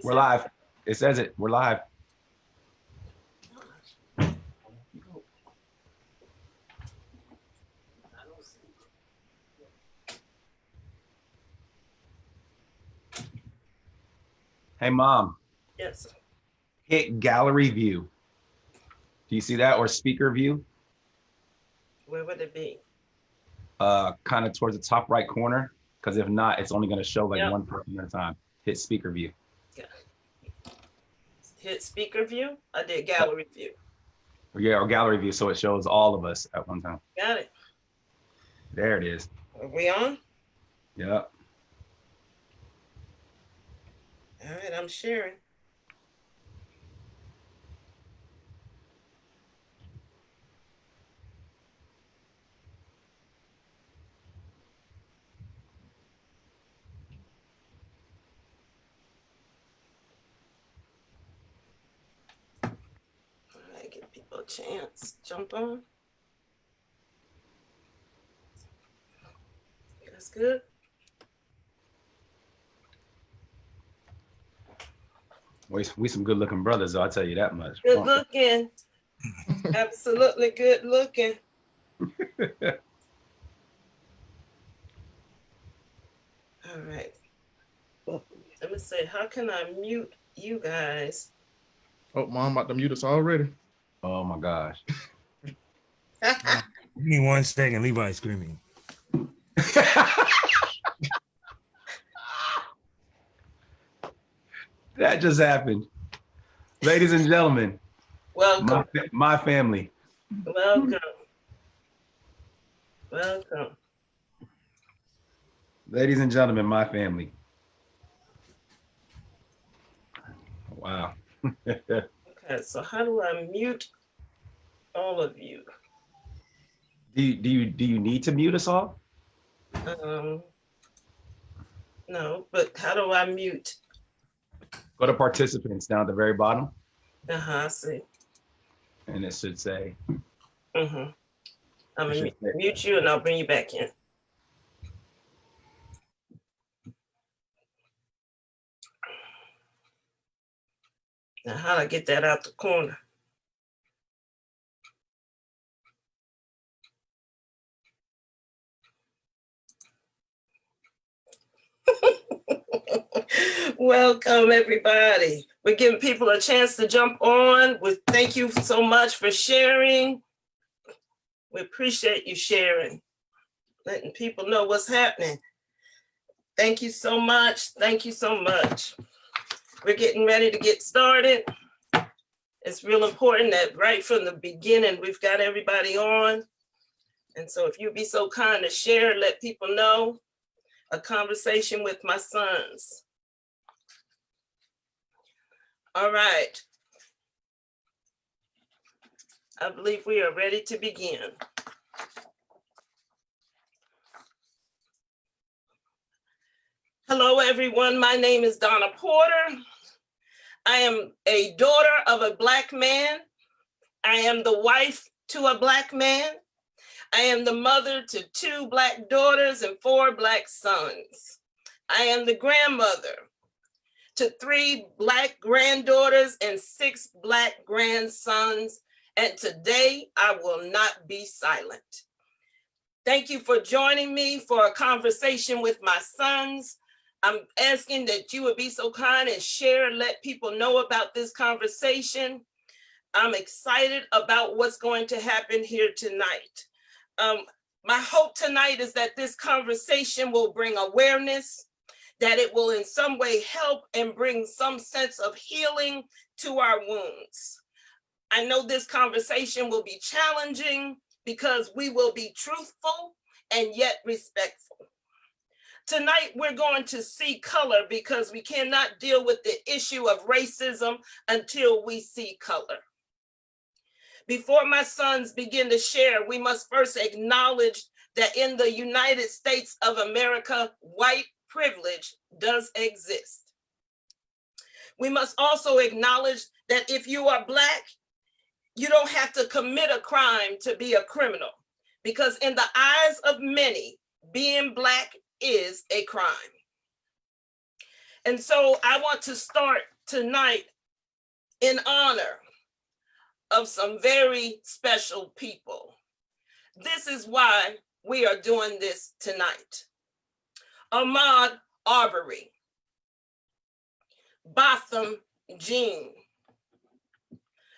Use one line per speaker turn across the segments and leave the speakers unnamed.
We're live. It says it. We're live. Hey, Mom.
Yes.
Hit gallery view. Do you see that? Or speaker view?
Where would it be?
Kind of towards the top right corner. Because if not, it's only going to show like
Yep.
one person at a time. Hit speaker view.
Yeah. Hit speaker view. I did gallery view.
Yeah, or gallery view. So it shows all of us at one time.
Got it.
There it is.
Are we on?
Yep.
All right, I'm sharing. All right, give people a chance. Jump on. That's good.
We some good looking brothers, though, I'll tell you that much.
Good looking. Absolutely good looking. All right. Let me say, how can I mute you guys?
Oh, Mom about to mute us already.
Oh my gosh.
Give me 1 second. Levi's screaming.
That just happened. Ladies and gentlemen,
Welcome.
my family.
Welcome. Welcome.
Ladies and gentlemen, my family. Wow.
Okay, so how do I mute all of you?
Do you need to mute us all?
No, but how do I mute?
Go to participants down at the very bottom,
I see.
and it should say.
I'm gonna mute you and I'll bring you back in. Now, how do I get that out the corner? Welcome, everybody. We're giving people a chance to jump on. Thank you so much for sharing. We appreciate you sharing, letting people know what's happening. Thank you so much. Thank you so much. We're getting ready to get started. It's real important that right from the beginning, we've got everybody on. And so if you'd be so kind to share, let people know, a conversation with my sons. All right. I believe we are ready to begin. Hello, everyone. My name is Donna Porter. I am a daughter of a Black man. I am the wife to a Black man. I am the mother to 2 Black daughters and 4 Black sons. I am the grandmother to 3 Black granddaughters and 6 Black grandsons. And today I will not be silent. Thank you for joining me for a conversation with my sons. I'm asking that you would be so kind and share, let people know about this conversation. I'm excited about what's going to happen here tonight. My hope tonight is that this conversation will bring awareness, that it will in some way help and bring some sense of healing to our wounds. I know this conversation will be challenging because we will be truthful and yet respectful. Tonight, we're going to see color because we cannot deal with the issue of racism until we see color. Before my sons begin to share, we must first acknowledge that in the United States of America, white privilege does exist. We must also acknowledge that if you are Black, you don't have to commit a crime to be a criminal, because in the eyes of many, being Black is a crime. And so I want to start tonight in honor of some very special people. This is why we are doing this tonight. Ahmaud Arbery, Botham Jean,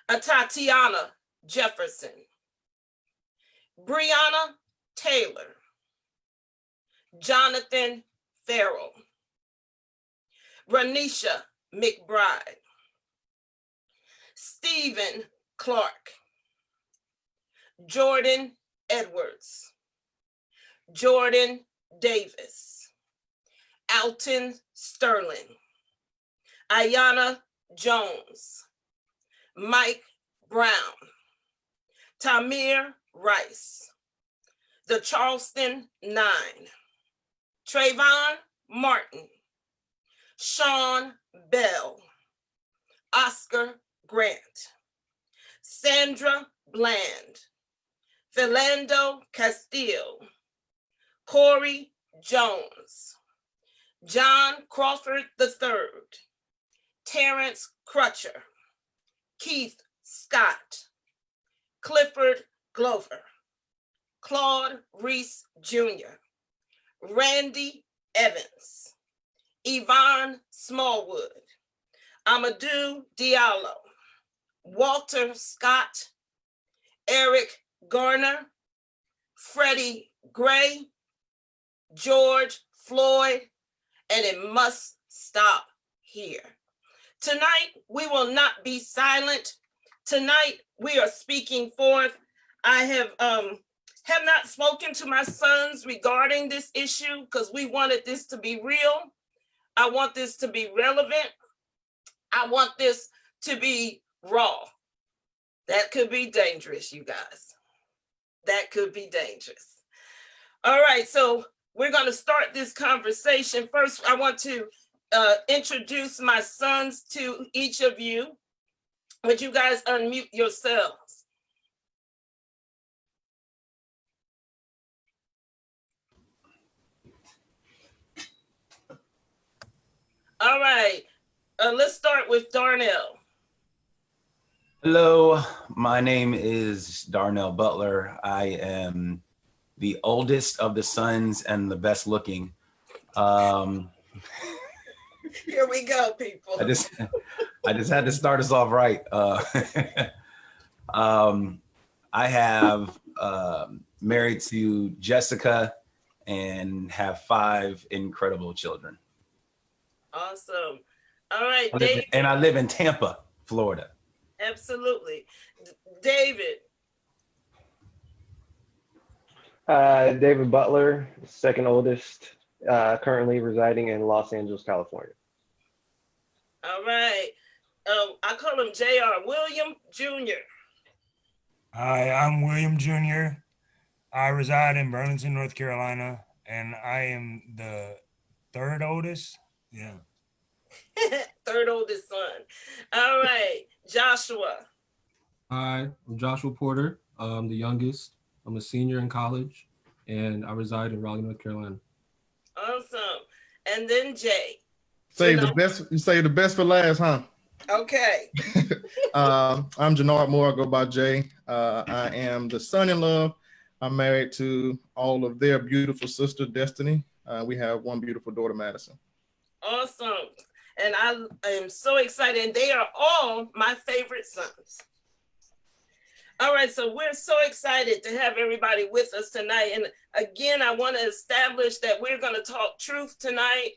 Tatiana Jefferson, Breonna Taylor, Jonathan Farrell, Renisha McBride, Stephen Clark, Jordan Edwards, Jordan Davis, Alton Sterling, Ayanna Jones, Mike Brown, Tamir Rice, the Charleston Nine, Trayvon Martin, Sean Bell, Oscar Grant, Sandra Bland, Philando Castile, Corey Jones, John Crawford III, Terrence Crutcher, Keith Scott, Clifford Glover, Claude Reese Jr., Randy Evans, Yvonne Smallwood, Amadou Diallo, Walter Scott, Eric Garner, Freddie Gray, George Floyd, and it must stop here. Tonight, we will not be silent. Tonight, we are speaking forth. I have not spoken to my sons regarding this issue because we wanted this to be real. I want this to be relevant. I want this to be raw. That could be dangerous, you guys. That could be dangerous. All right, so we're going to start this conversation. First, I want to introduce my sons to each of you. Would you guys unmute yourselves? All right, let's start with Darnell.
Hello, my name is Darnell Butler. I am the oldest of the sons and the best looking.
Here we go, people.
I just had to start us off right. I have married to Jessica and have 5 incredible children.
Awesome. All right, David.
And I live in Tampa, Florida.
Absolutely. David.
David Butler, second oldest, currently residing in Los Angeles, California.
All right. I call him J.R. William Jr.
Hi, I'm William Jr. I reside in Burlington, North Carolina, and I am the third oldest. Yeah.
Third oldest son. All right, Joshua.
Hi, I'm Joshua Porter. I'm the youngest. I'm a senior in college, and I reside in Raleigh, North Carolina.
Awesome. And then Jay.
Save the best. You save the best for last, huh?
Okay.
I'm Jannard Moore. I go by Jay. I am the son-in-law. I'm married to all of their beautiful sister, Destiny. We have one beautiful daughter, Madison.
Awesome. And I am so excited. And they are all my favorite sons. All right, so we're so excited to have everybody with us tonight. And again, I want to establish that we're going to talk truth tonight.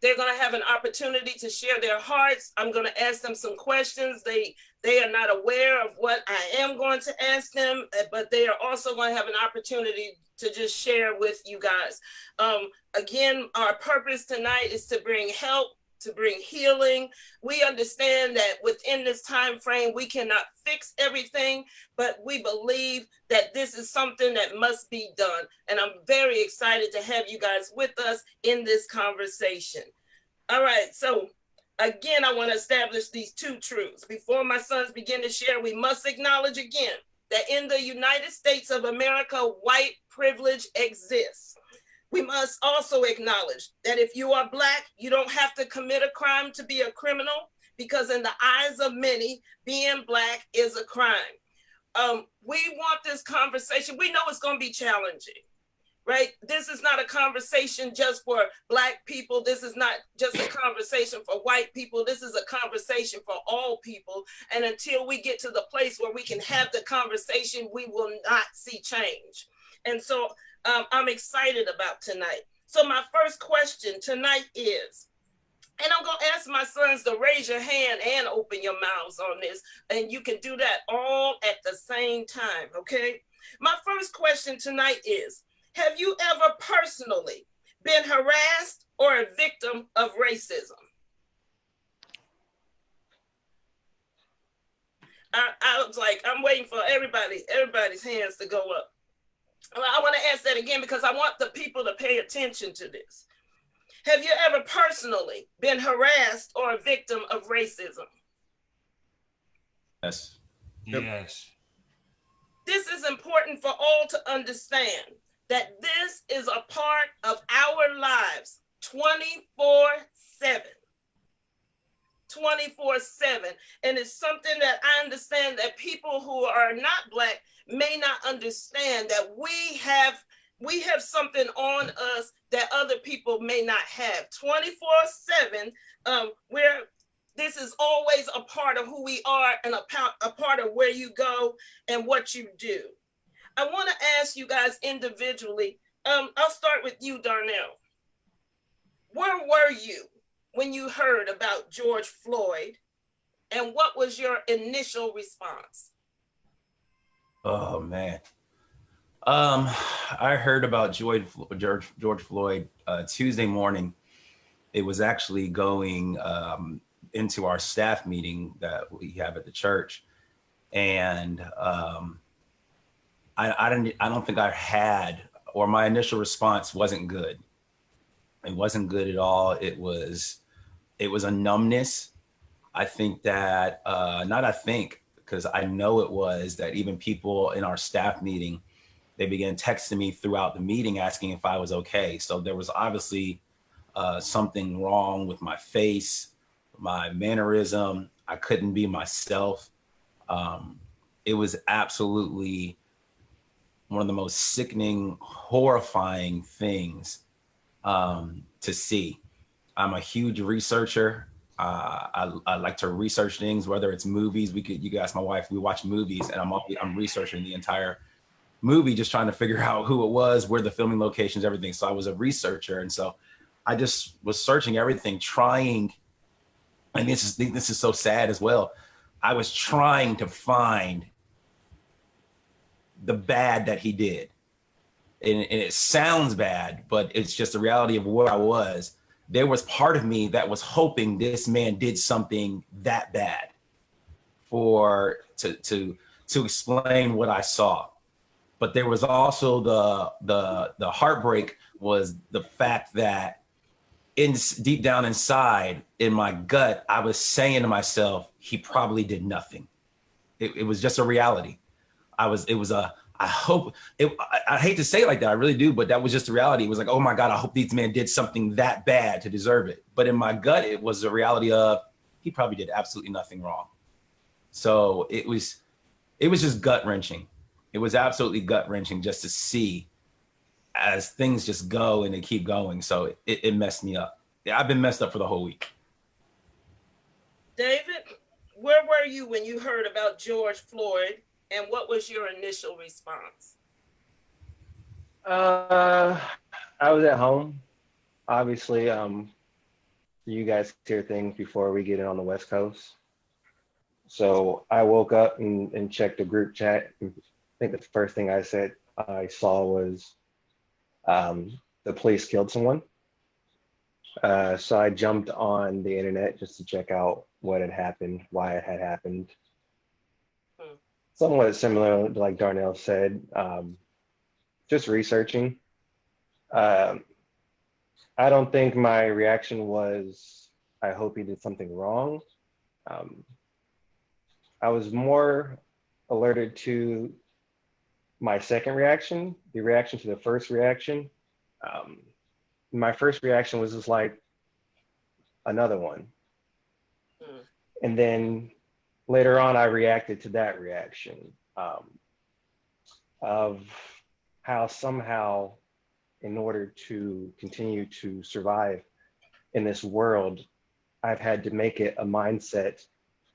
They're going to have an opportunity to share their hearts. I'm going to ask them some questions. They are not aware of what I am going to ask them, but they are also going to have an opportunity to just share with you guys. Again, our purpose tonight is to bring help, to bring healing. We understand that within this time frame, we cannot fix everything, but we believe that this is something that must be done. And I'm very excited to have you guys with us in this conversation. All right, so again, I want to establish these 2 truths. Before my sons begin to share, we must acknowledge again that in the United States of America, white privilege exists. We must also acknowledge that if you are Black, you don't have to commit a crime to be a criminal, because in the eyes of many, being Black is a crime. We want this conversation. We know it's going to be challenging, right? This is not a conversation just for Black people. This is not just a conversation for white people. This is a conversation for all people. And until we get to the place where we can have the conversation, we will not see change. And so I'm excited about tonight. So my first question tonight is, and I'm going to ask my sons to raise your hand and open your mouths on this, and you can do that all at the same time, okay? My first question tonight is, have you ever personally been harassed or a victim of racism? I was like, I'm waiting for everybody's hands to go up. I want to ask that again because I want the people to pay attention to this. Have you ever personally been harassed or a victim of racism?
Yes.
Yes.
This is important for all to understand, that this is a part of our lives 24/7. 24/7. And it's something that I understand that people who are not Black may not understand, that we have something on us that other people may not have. 24/7, where this is always a part of who we are and a part of where you go and what you do. I want to ask you guys individually. I'll start with you, Darnell. Where were you when you heard about George Floyd, and what was your initial response?
Oh man. I heard about George Floyd Tuesday morning. It was actually going into our staff meeting that we have at the church, and I don't think I had, or my initial response wasn't good. It wasn't good at all. It was a numbness. I think that because I know it was, that even people in our staff meeting, they began texting me throughout the meeting asking if I was okay. So there was obviously something wrong with my face, my mannerism. I couldn't be myself. It was absolutely one of the most sickening, horrifying things to see. I'm a huge researcher. I like to research things, whether it's movies. You can ask my wife. We watch movies, and I'm researching the entire movie, just trying to figure out who it was, where the filming locations, everything. So I was a researcher, and so I just was searching everything, trying. And this is so sad as well. I was trying to find the bad that he did, and it sounds bad, but it's just the reality of where I was. There was part of me that was hoping this man did something that bad to explain what I saw. But there was also the heartbreak, was the fact that deep down inside in my gut, I was saying to myself, he probably did nothing. It was just a reality. I hate to say it like that, I really do, but that was just the reality. It was like, oh my God, I hope this man did something that bad to deserve it. But in my gut, it was the reality of, he probably did absolutely nothing wrong. So it was just gut wrenching. It was absolutely gut wrenching just to see as things just go and they keep going. So it messed me up. I've been messed up for the whole week.
David, where were you when you heard about George Floyd, and what was your initial response?
I was at home. Obviously, you guys hear things before we get in on the West Coast. So I woke up and checked the group chat. I think the first thing I saw was the police killed someone. So I jumped on the internet just to check out what had happened, why it had happened. Somewhat similar, like Darnell said, just researching. I don't think my reaction was, I hope he did something wrong. I was more alerted to my second reaction, the reaction to the first reaction, Um, my first reaction was just like, another one.
Mm.
And then later on, I reacted to that reaction of how somehow, in order to continue to survive in this world, I've had to make it a mindset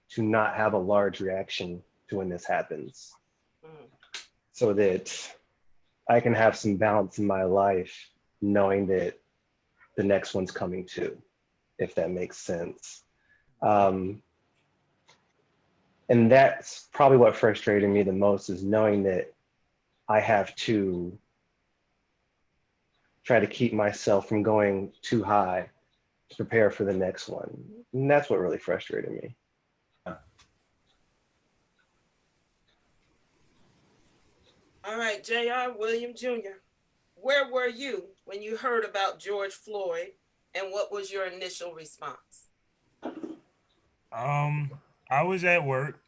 to not have a large reaction to when this happens,
Mm.
so that I can have some balance in my life, knowing that the next one's coming too, if that makes sense. And that's probably what frustrated me the most, is knowing that I have to try to keep myself from going too high to prepare for the next one. And that's what really frustrated me.
All right, J.R. William Jr., where were you when you heard about George Floyd, and what was your initial response?
I was at work.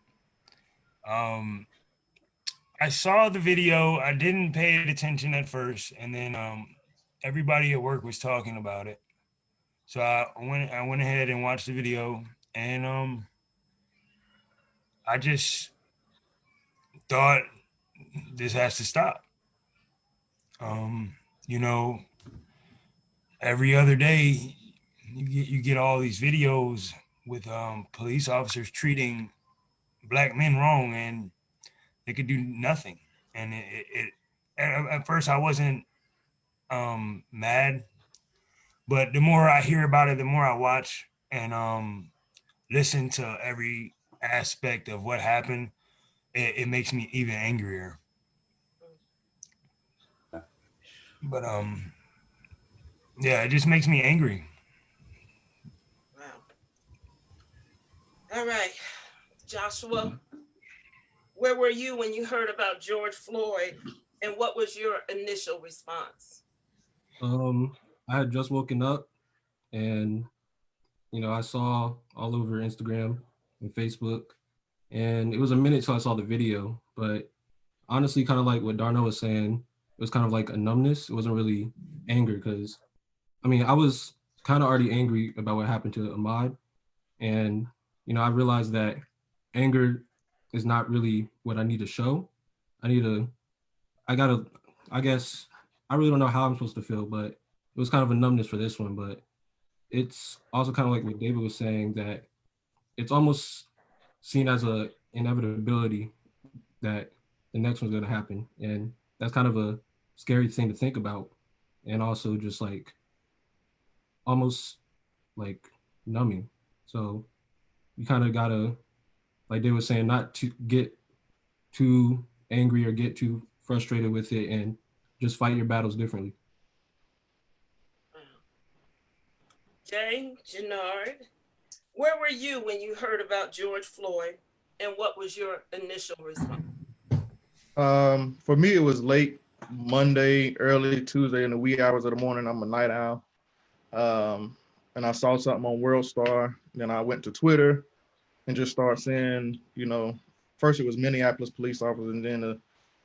I saw the video. I didn't pay attention at first, and then everybody at work was talking about it. So I went ahead and watched the video, and I just thought this has to stop. Um, you know, every other day you get all these videos with police officers treating black men wrong, and they could do nothing. And at first I wasn't mad, but the more I hear about it, the more I watch and listen to every aspect of what happened, it makes me even angrier. But yeah, it just makes me angry.
Wow. All right, Joshua, where were you when you heard about George Floyd, and what was your initial response?
I had just woken up, and I saw all over Instagram and Facebook, and it was a minute till I saw the video. But honestly, kind of like what Darnell was saying, it was kind of like a numbness. It wasn't really anger, because I was kind of already angry about what happened to Ahmad, and I realized that anger is not really what I need to show. I need to, I gotta, I guess, I really don't know how I'm supposed to feel, but it was kind of a numbness for this one. But it's also kind of like what David was saying, that it's almost seen as a inevitability that the next one's going to happen, and that's kind of a scary thing to think about, and also just like almost like numbing. So you kind of gotta, like they were saying, not to get too angry or get too frustrated with it, and just fight your battles differently.
Jay, Jannard, where were you when you heard about George Floyd, and what was your initial response?
For me, it was late Monday, early Tuesday in the wee hours of the morning. I'm a night owl. And I saw something on World Star. Then I went to Twitter and just started seeing, first it was Minneapolis police officers, and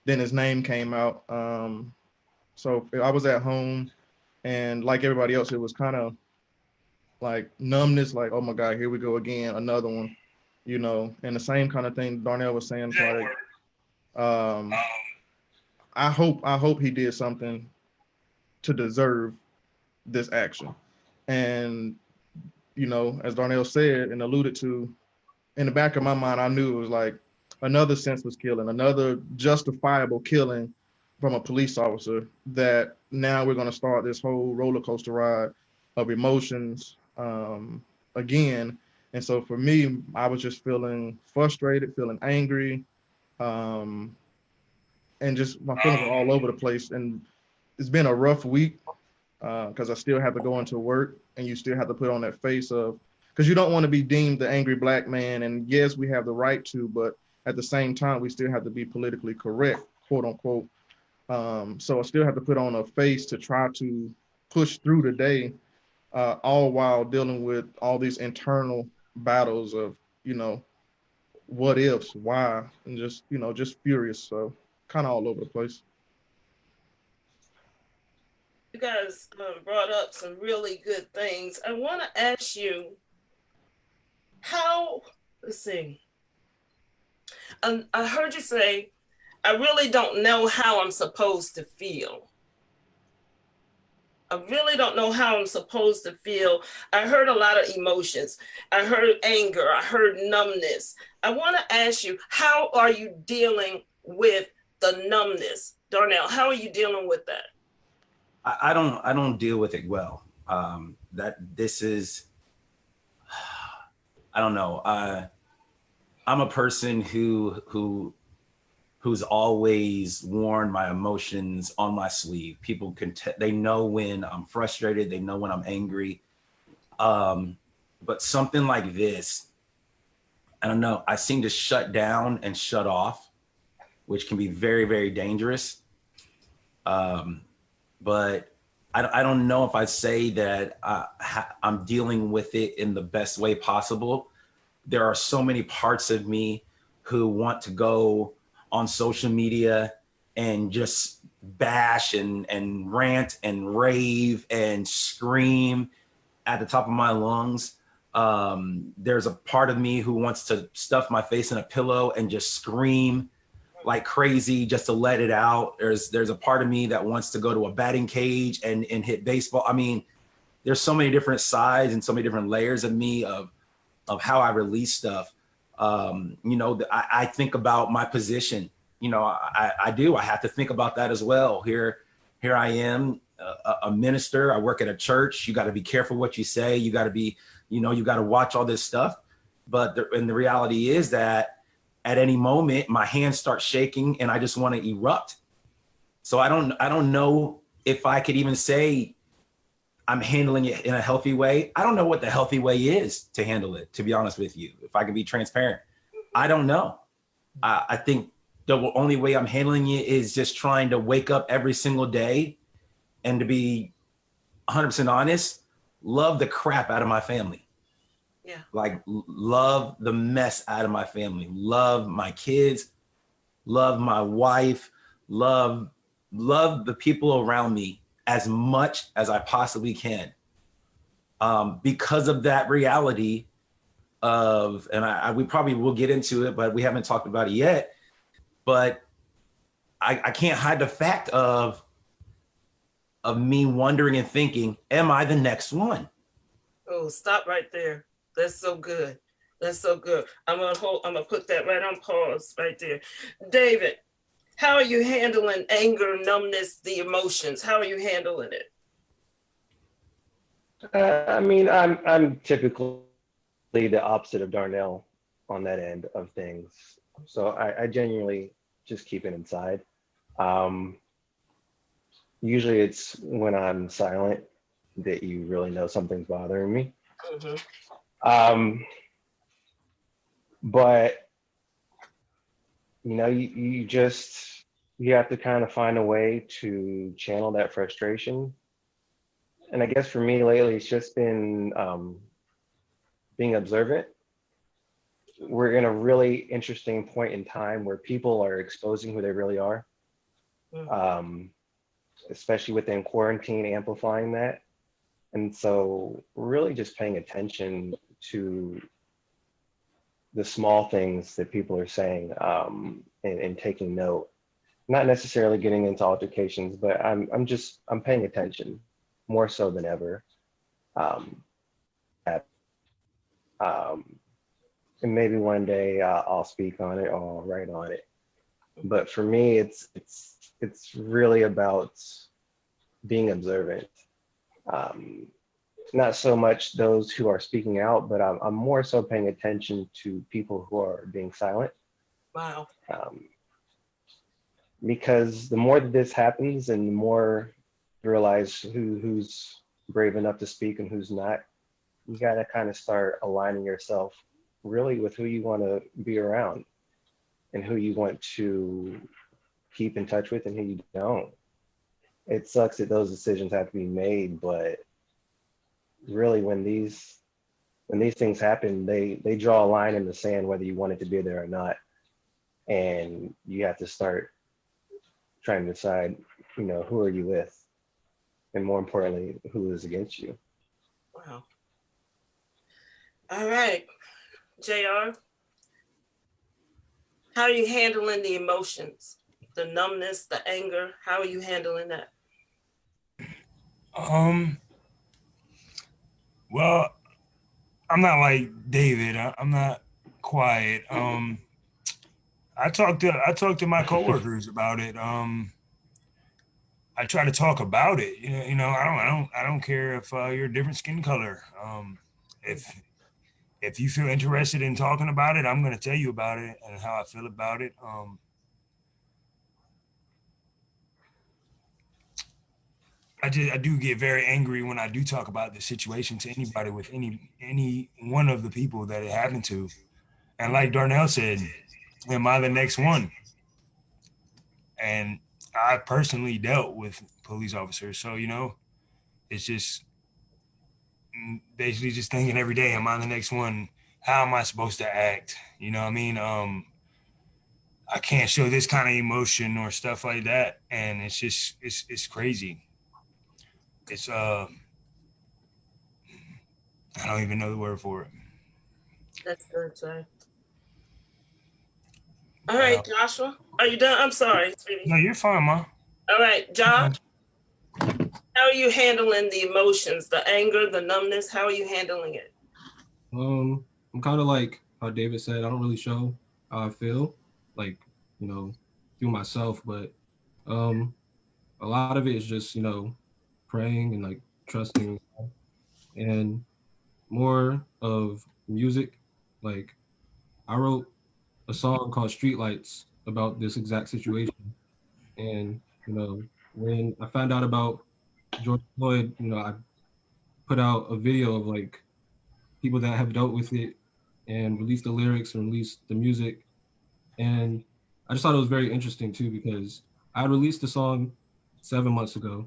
then his name came out. So I was at home, and like everybody else, it was kind of like numbness, like, oh my God, here we go again, another one, and the same kind of thing Darnell was saying, like, I hope he did something to deserve this action. And, as Darnell said and alluded to, in the back of my mind, I knew it was like another senseless killing, another justifiable killing from a police officer, that now we're going to start this whole roller coaster ride of emotions again. And so for me, I was just feeling frustrated, feeling angry, um, and just my feelings were all over the place. And it's been a rough week because I still have to go into work, and you still have to put on that face of, because you don't want to be deemed the angry black man. And yes, we have the right to, but at the same time, we still have to be politically correct, quote unquote. So I still have to put on a face to try to push through the day, all while dealing with all these internal battles of, what ifs, why, and just furious. So kind of all over the place.
You guys brought up some really good things. I want to ask you how, let's see, I heard you say, I really don't know how I'm supposed to feel. I really don't know how I'm supposed to feel. I heard a lot of emotions. I heard anger. I heard numbness. I want to ask you, how are you dealing with the numbness? Darnell, how are you dealing with that?
I don't deal with it well. That this is, I don't know. I'm a person who's always worn my emotions on my sleeve. People can they know when I'm frustrated. They know when I'm angry. But something like this, I don't know. I seem to shut down and shut off, which can be very, very dangerous. But I don't know if I say that I'm dealing with it in the best way possible. There are so many parts of me who want to go on social media and just bash and rant and rave and scream at the top of my lungs. There's a part of me who wants to stuff my face in a pillow and just scream like crazy just to let it out. There's a part of me that wants to go to a batting cage and hit baseball. I mean, there's so many different sides and so many different layers of me of how I release stuff. I think about my position. I do. I have to think about that as well. Here I am, a minister. I work at a church. You got to be careful what you say. You got to be, you got to watch all this stuff. But the reality is that at any moment, my hands start shaking and I just want to erupt. So I don't know if I could even say I'm handling it in a healthy way. I don't know what the healthy way is to handle it, to be honest with you. If I can be transparent, I don't know. I think the only way I'm handling it is just trying to wake up every single day and, to be 100% honest, love the crap out of my family.
Yeah.
Like, love the mess out of my family, love my kids, love my wife, love the people around me as much as I possibly can. Because of that reality of, and we probably will get into it, but we haven't talked about it yet. But I can't hide the fact of me wondering and thinking, am I the next one?
Oh, stop right there. That's so good. That's so good. I'm gonna put that right on pause right there. David, how are you handling anger, numbness, the emotions? How are you handling it?
I mean, I'm typically the opposite of Darnell on that end of things. So I genuinely just keep it inside. Um, Usually it's when I'm silent that you really know something's bothering me.
Mm-hmm.
Um, but you have to kind of find a way to channel that frustration. And I guess for me lately, it's just been being observant. We're in a really interesting point in time where people are exposing who they really are,
Mm-hmm.
especially within quarantine, amplifying that. And so really just paying attention to the small things that people are saying, and taking note, not necessarily getting into altercations, but I'm paying attention more so than ever. Um, um, and maybe one day I'll speak on it or I'll write on it. But for me, it's really about being observant. Um, Not so much those who are speaking out, but I'm more so paying attention to people who are being silent.
Wow.
Um, because the more that this happens and the more you realize who's brave enough to speak and who's not, you got to kind of start aligning yourself really with who you want to be around and who you want to keep in touch with and who you don't. It sucks that those decisions have to be made, but really when these things happen, they draw a line in the sand whether you want it to be there or not. And you have to start trying to decide, who are you with? and more importantly, who is against you.
Wow. All right, JR, how are you handling the emotions, the numbness, the anger? How are you handling that?
Well, I'm not like David. I'm not quiet. I talk to my coworkers about it. I try to talk about it. I don't care if you're a different skin color. If you feel interested in talking about it, I'm going to tell you about it and how I feel about it. I do get very angry when I do talk about the situation to anybody with any one of the people that it happened to. And like Darnell said, am I the next one? And I personally dealt with police officers, so it's just basically just thinking every day, am I the next one? How am I supposed to act? You know what I mean? I can't show this kind of emotion or stuff like that, and it's just it's crazy. It's I don't even know the word for it.
That's good, sir. All
But
right, Joshua, are you done? I'm sorry, sweetie.
no, you're fine, ma.
All right, Josh, how are you handling the emotions, the anger, the numbness? How are you handling it?
I'm kind of like how David said, I don't really show how I feel, like, through myself, but um, a lot of it is just, praying and like trusting and more of music. Like I wrote a song called Streetlights about this exact situation. And, when I found out about George Floyd, I put out a video of like people that have dealt with it and released the lyrics and released the music. And I just thought it was very interesting too because I released the song 7 months ago,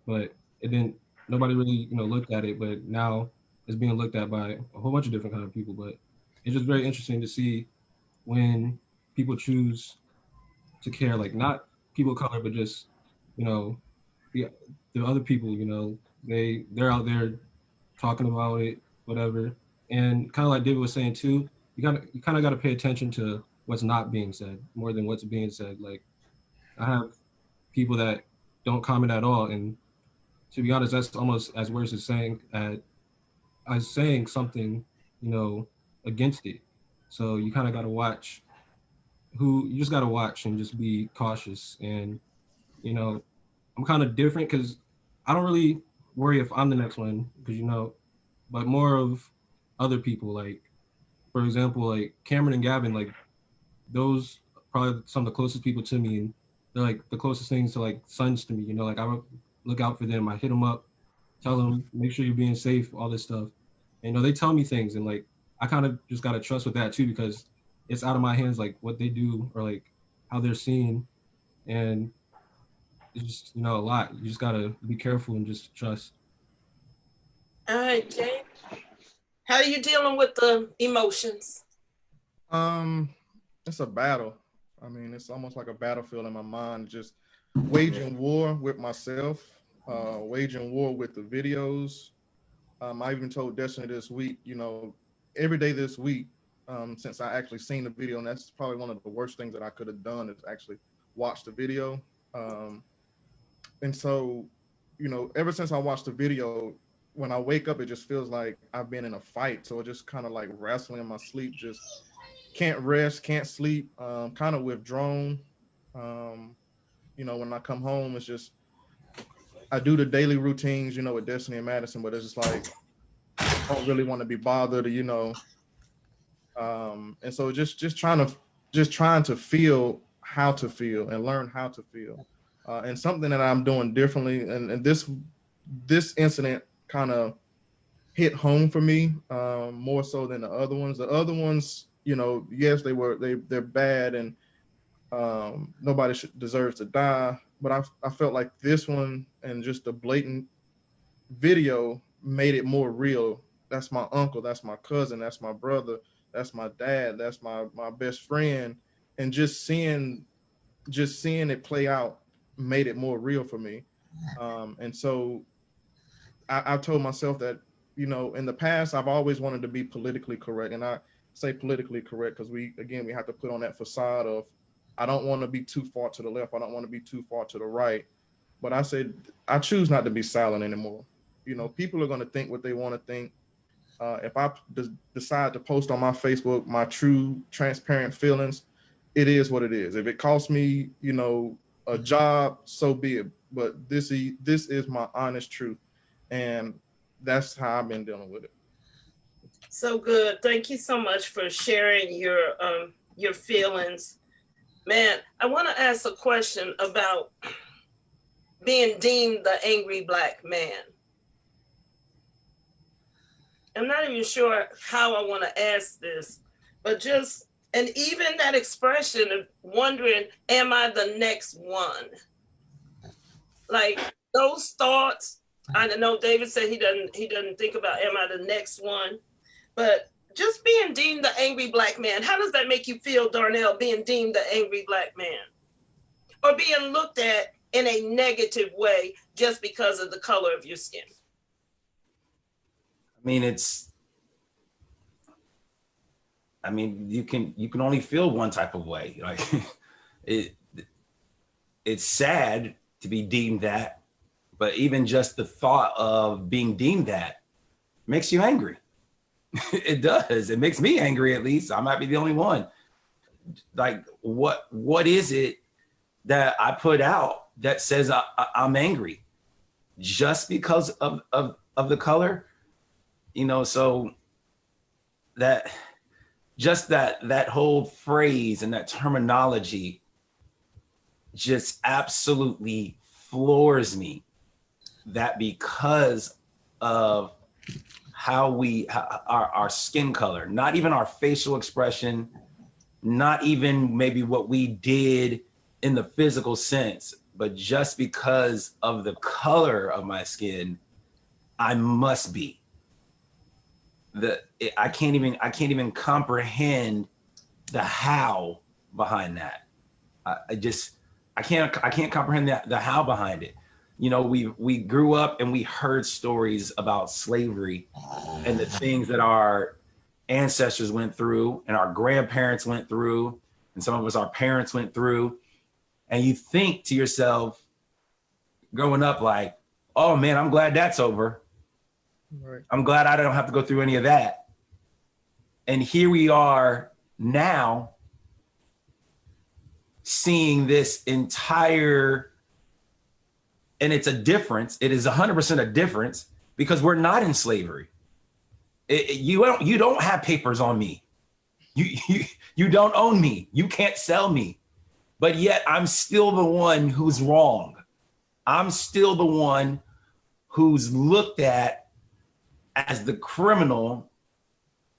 but it didn't. Nobody really, looked at it. But now it's being looked at by a whole bunch of different kind of people. But it's just very interesting to see when people choose to care, like not people of color, but just, you know, the the other people. They're out there talking about it, whatever. And kind of like David was saying too, you kind of got to pay attention to what's not being said more than what's being said. Like I have people that don't comment at all, and to be honest, that's almost as worse as saying something, you know, against it. So you kind of got to watch who you just got to watch and just be cautious. And I'm kind of different because I don't really worry if I'm the next one because but more of other people. Like for example, like Cameron and Gavin, like those probably some of the closest people to me, and they're like the closest things to like sons to me. Like I would look out for them. I hit them up, tell them make sure you're being safe, all this stuff. And, they tell me things, and like I kind of just gotta trust with that too because it's out of my hands, like what they do or like how they're seen, and it's just a lot. You just gotta be careful and just trust.
All right, Jay, how are you dealing with the emotions?
Um, it's a battle. I mean, it's almost like a battlefield in my mind, just waging war with myself, waging war with the videos. I even told Destiny this week, every day this week, since I actually seen the video, and that's probably one of the worst things that I could have done is actually watch the video. And so, ever since I watched the video, when I wake up, it just feels like I've been in a fight. So it just kind of like wrestling in my sleep, just can't rest, can't sleep, kind of withdrawn. Um, when I come home, it's just I do the daily routines, with Destiny and Madison, but it's just like I don't really want to be bothered, and so just trying to feel how to feel and learn how to feel, and something that I'm doing differently, and this incident kind of hit home for me, more so than the other ones. The other ones, yes, they're bad, and nobody deserves to die. But I felt like this one and just the blatant video made it more real. That's my uncle, that's my cousin, that's my brother, that's my dad, that's my best friend, and just seeing it play out made it more real for me. And so I've told myself that, you know, in the past, I've always wanted to be politically correct. And I say politically correct because we have to put on that facade of, I don't want to be too far to the left. I don't want to be too far to the right. But I said, I choose not to be silent anymore. You know, people are going to think what they want to think. If I decide to post on my Facebook my true, transparent feelings, it is what it is. If it costs me, you know, a job, so be it. But this is my honest truth, and that's how I've been dealing with it.
So good. Thank you so much for sharing your feelings. Man, I want to ask a question about being deemed the angry Black man. I'm not even sure how I want to ask this, but just, and even that expression of wondering, am I the next one? Like those thoughts, I know David said he doesn't think about, am I the next one? But just being deemed the angry Black man, how does that make you feel, Darnell, being deemed the angry Black man? Or being looked at in a negative way just because of the color of your skin?
I mean, you can only feel one type of way. Like it's sad to be deemed that, but even just the thought of being deemed that makes you angry. It does. It makes me angry, at least. I might be the only one. Like, what is it that I put out that says I'm angry? Just because of the color? You know, so that whole phrase and that terminology just absolutely floors me, that because of how our skin color, not even our facial expression, not even maybe what we did in the physical sense, but just because of the color of my skin, I must be. I can't even comprehend the how behind that. I can't comprehend the how behind it. You know, we grew up and we heard stories about slavery and the things that our ancestors went through and our grandparents went through, and some of us, our parents went through. And you think to yourself, growing up, like, oh man, I'm glad that's over.
Right.
I'm glad I don't have to go through any of that. And here we are now seeing this entire, and it's a difference. It is 100% a difference because we're not in slavery. You don't have papers on me. You don't own me. You can't sell me. But yet I'm still the one who's wrong. I'm still the one who's looked at as the criminal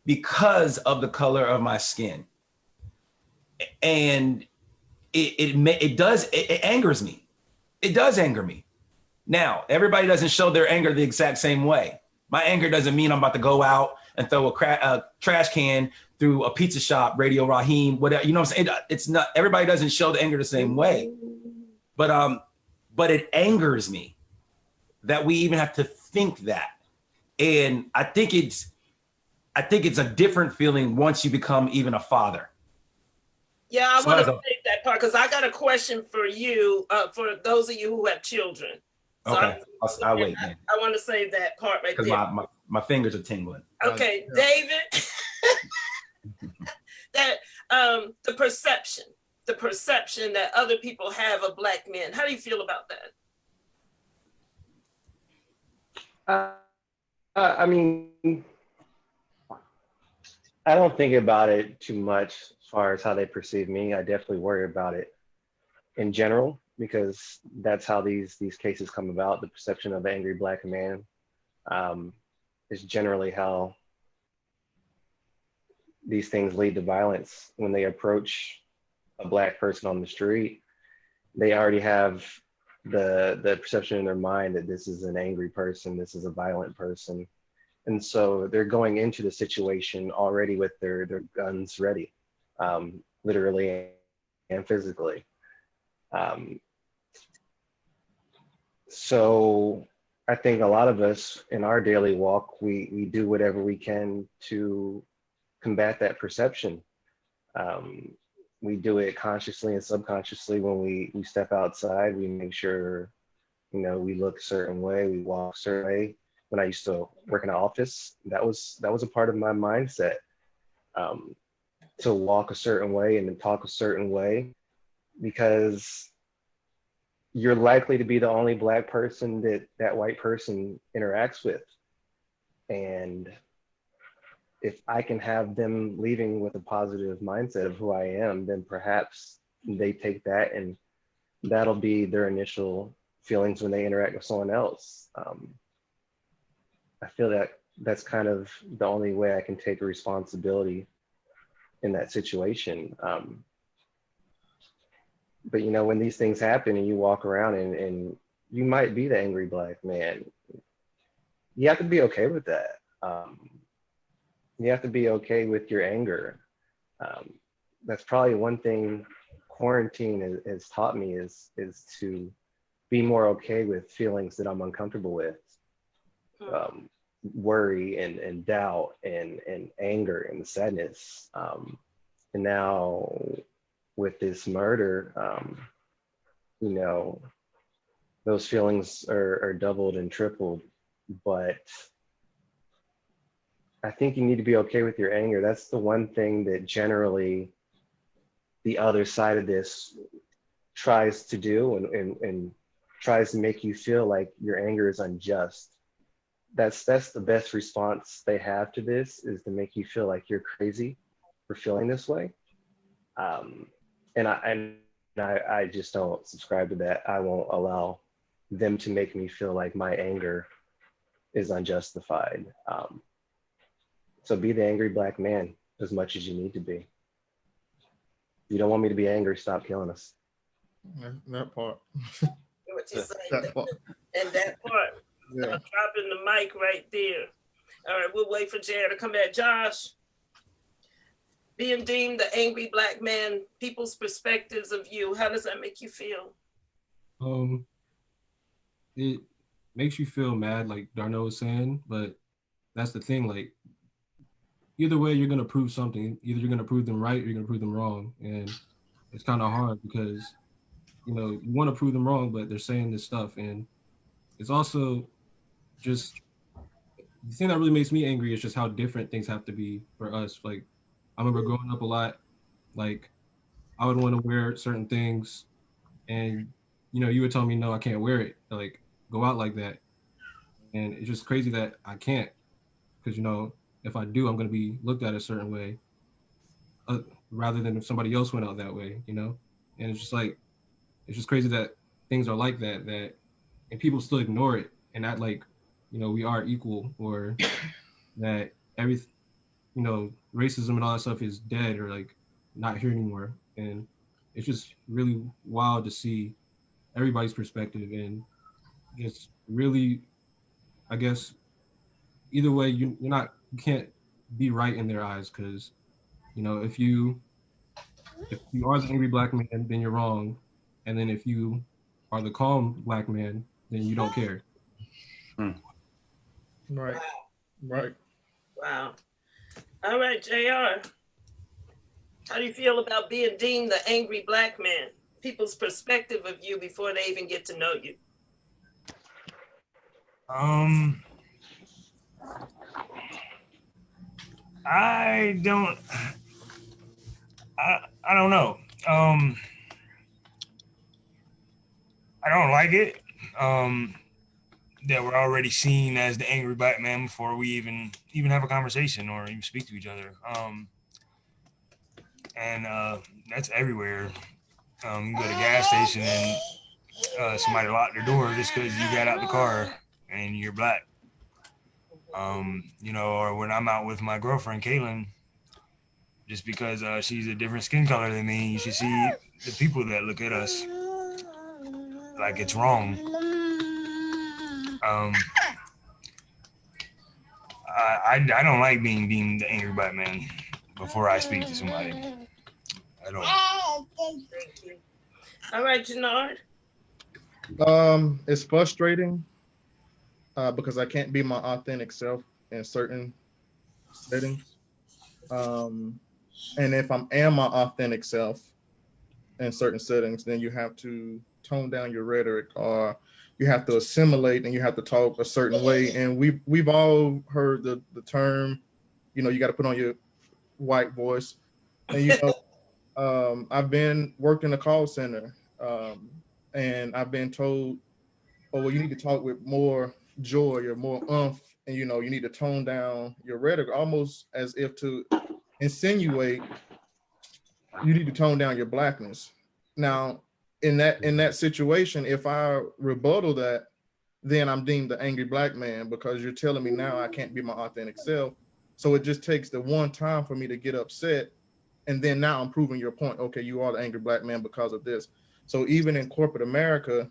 because of the color of my skin. And it angers me. It does anger me. Now, everybody doesn't show their anger the exact same way. My anger doesn't mean I'm about to go out and throw a trash can through a pizza shop, Radio Raheem, whatever. You know what I'm saying? It's not, everybody doesn't show the anger the same way. But it angers me that we even have to think that. And I think it's a different feeling once you become even a father.
Yeah, I want to take that part because I got a question for you, for those of you who have children. So
okay, I'll wait.
I want to save that part right there.
Because my fingers are tingling.
Okay, David, that the perception that other people have of Black men. How do you feel about that?
I mean, I don't think about it too much as far as how they perceive me. I definitely worry about it in general because that's how these cases come about. The perception of an angry Black man is generally how these things lead to violence. When they approach a Black person on the street, they already have the perception in their mind that this is an angry person, this is a violent person. And so they're going into the situation already with their guns ready, literally and physically. So I think a lot of us in our daily walk, we do whatever we can to combat that perception. Um, we do it consciously and subconsciously when we step outside. We make sure, you know, we look a certain way, we walk a certain way. When I used to work in an office, that was a part of my mindset, um, to walk a certain way and to talk a certain way, because you're likely to be the only Black person that that white person interacts with. And if I can have them leaving with a positive mindset of who I am, then perhaps they take that and that'll be their initial feelings when they interact with someone else. I feel that that's kind of the only way I can take responsibility in that situation. But you know, when these things happen and you walk around and you might be the angry Black man, you have to be okay with that. You have to be okay with your anger. Um, that's probably one thing quarantine has taught me is to be more okay with feelings that I'm uncomfortable with. Worry and doubt and anger and sadness. And now with this murder, you know, those feelings are doubled and tripled. But I think you need to be okay with your anger. That's the one thing that generally the other side of this tries to do and tries to make you feel like your anger is unjust. That's the best response they have to this, is to make you feel like you're crazy for feeling this way. Um, and I just don't subscribe to that. I won't allow them to make me feel like my anger is unjustified. So be the angry Black man as much as you need to be. If you don't want me to be angry, stop killing us.
That part.
What you say?
That part.
And that part,
Yeah.
I'm dropping the mic right there. All right, we'll wait for Jared to come back. Josh, being deemed the angry Black man, people's perspectives of you, how does that make you feel?
It makes you feel mad, like Darnell was saying, but that's the thing. Like, either way, you're gonna prove something. Either you're gonna prove them right or you're gonna prove them wrong, and it's kind of hard because you know you want to prove them wrong, but they're saying this stuff, and it's also just the thing that really makes me angry is just how different things have to be for us. Like, I remember growing up a lot, like I would want to wear certain things, and you know, you would tell me, no, I can't wear it. Like, go out like that, and it's just crazy that I can't, because you know, if I do, I'm gonna be looked at a certain way, uh, rather than if somebody else went out that way, you know. And it's just like, it's just crazy that things are like that, and people still ignore it and act like, you know, we are equal, or that every, you know, racism and all that stuff is dead or like not here anymore. And it's just really wild to see everybody's perspective, and just really, I guess, either way, you can't be right in their eyes, because you know, if you are the angry Black man, then you're wrong, and then if you are the calm Black man, then you don't care.
Right. Right.
Wow. All right, JR, how do you feel about being deemed the angry Black man? People's perspective of you before they even get to know you.
I don't I don't know. I don't like it. That we're already seen as the angry Black man before we even have a conversation or even speak to each other. And that's everywhere. You go to the gas station and somebody locked their door just because you got out the car and you're Black. You know, or when I'm out with my girlfriend Kaylin, just because she's a different skin color than me, you should see the people that look at us like it's wrong. I don't like being deemed the angry Black man before I speak to somebody. I don't.
Thank you. All right, Jannard.
It's frustrating because I can't be my authentic self in certain settings. Um, and if am my authentic self in certain settings, then you have to tone down your rhetoric, or you have to assimilate and you have to talk a certain way. And we've all heard the term, you got to put on your white voice. And I've been worked in a call center, and I've been told, oh well, you need to talk with more joy or more umph, and you need to tone down your rhetoric, almost as if to insinuate you need to tone down your blackness. Now, in that situation, if I rebuttal that, then I'm deemed the angry black man because you're telling me now I can't be my authentic self. So it just takes the one time for me to get upset, and then now I'm proving your point. Okay, you are the angry black man because of this. So even in corporate America,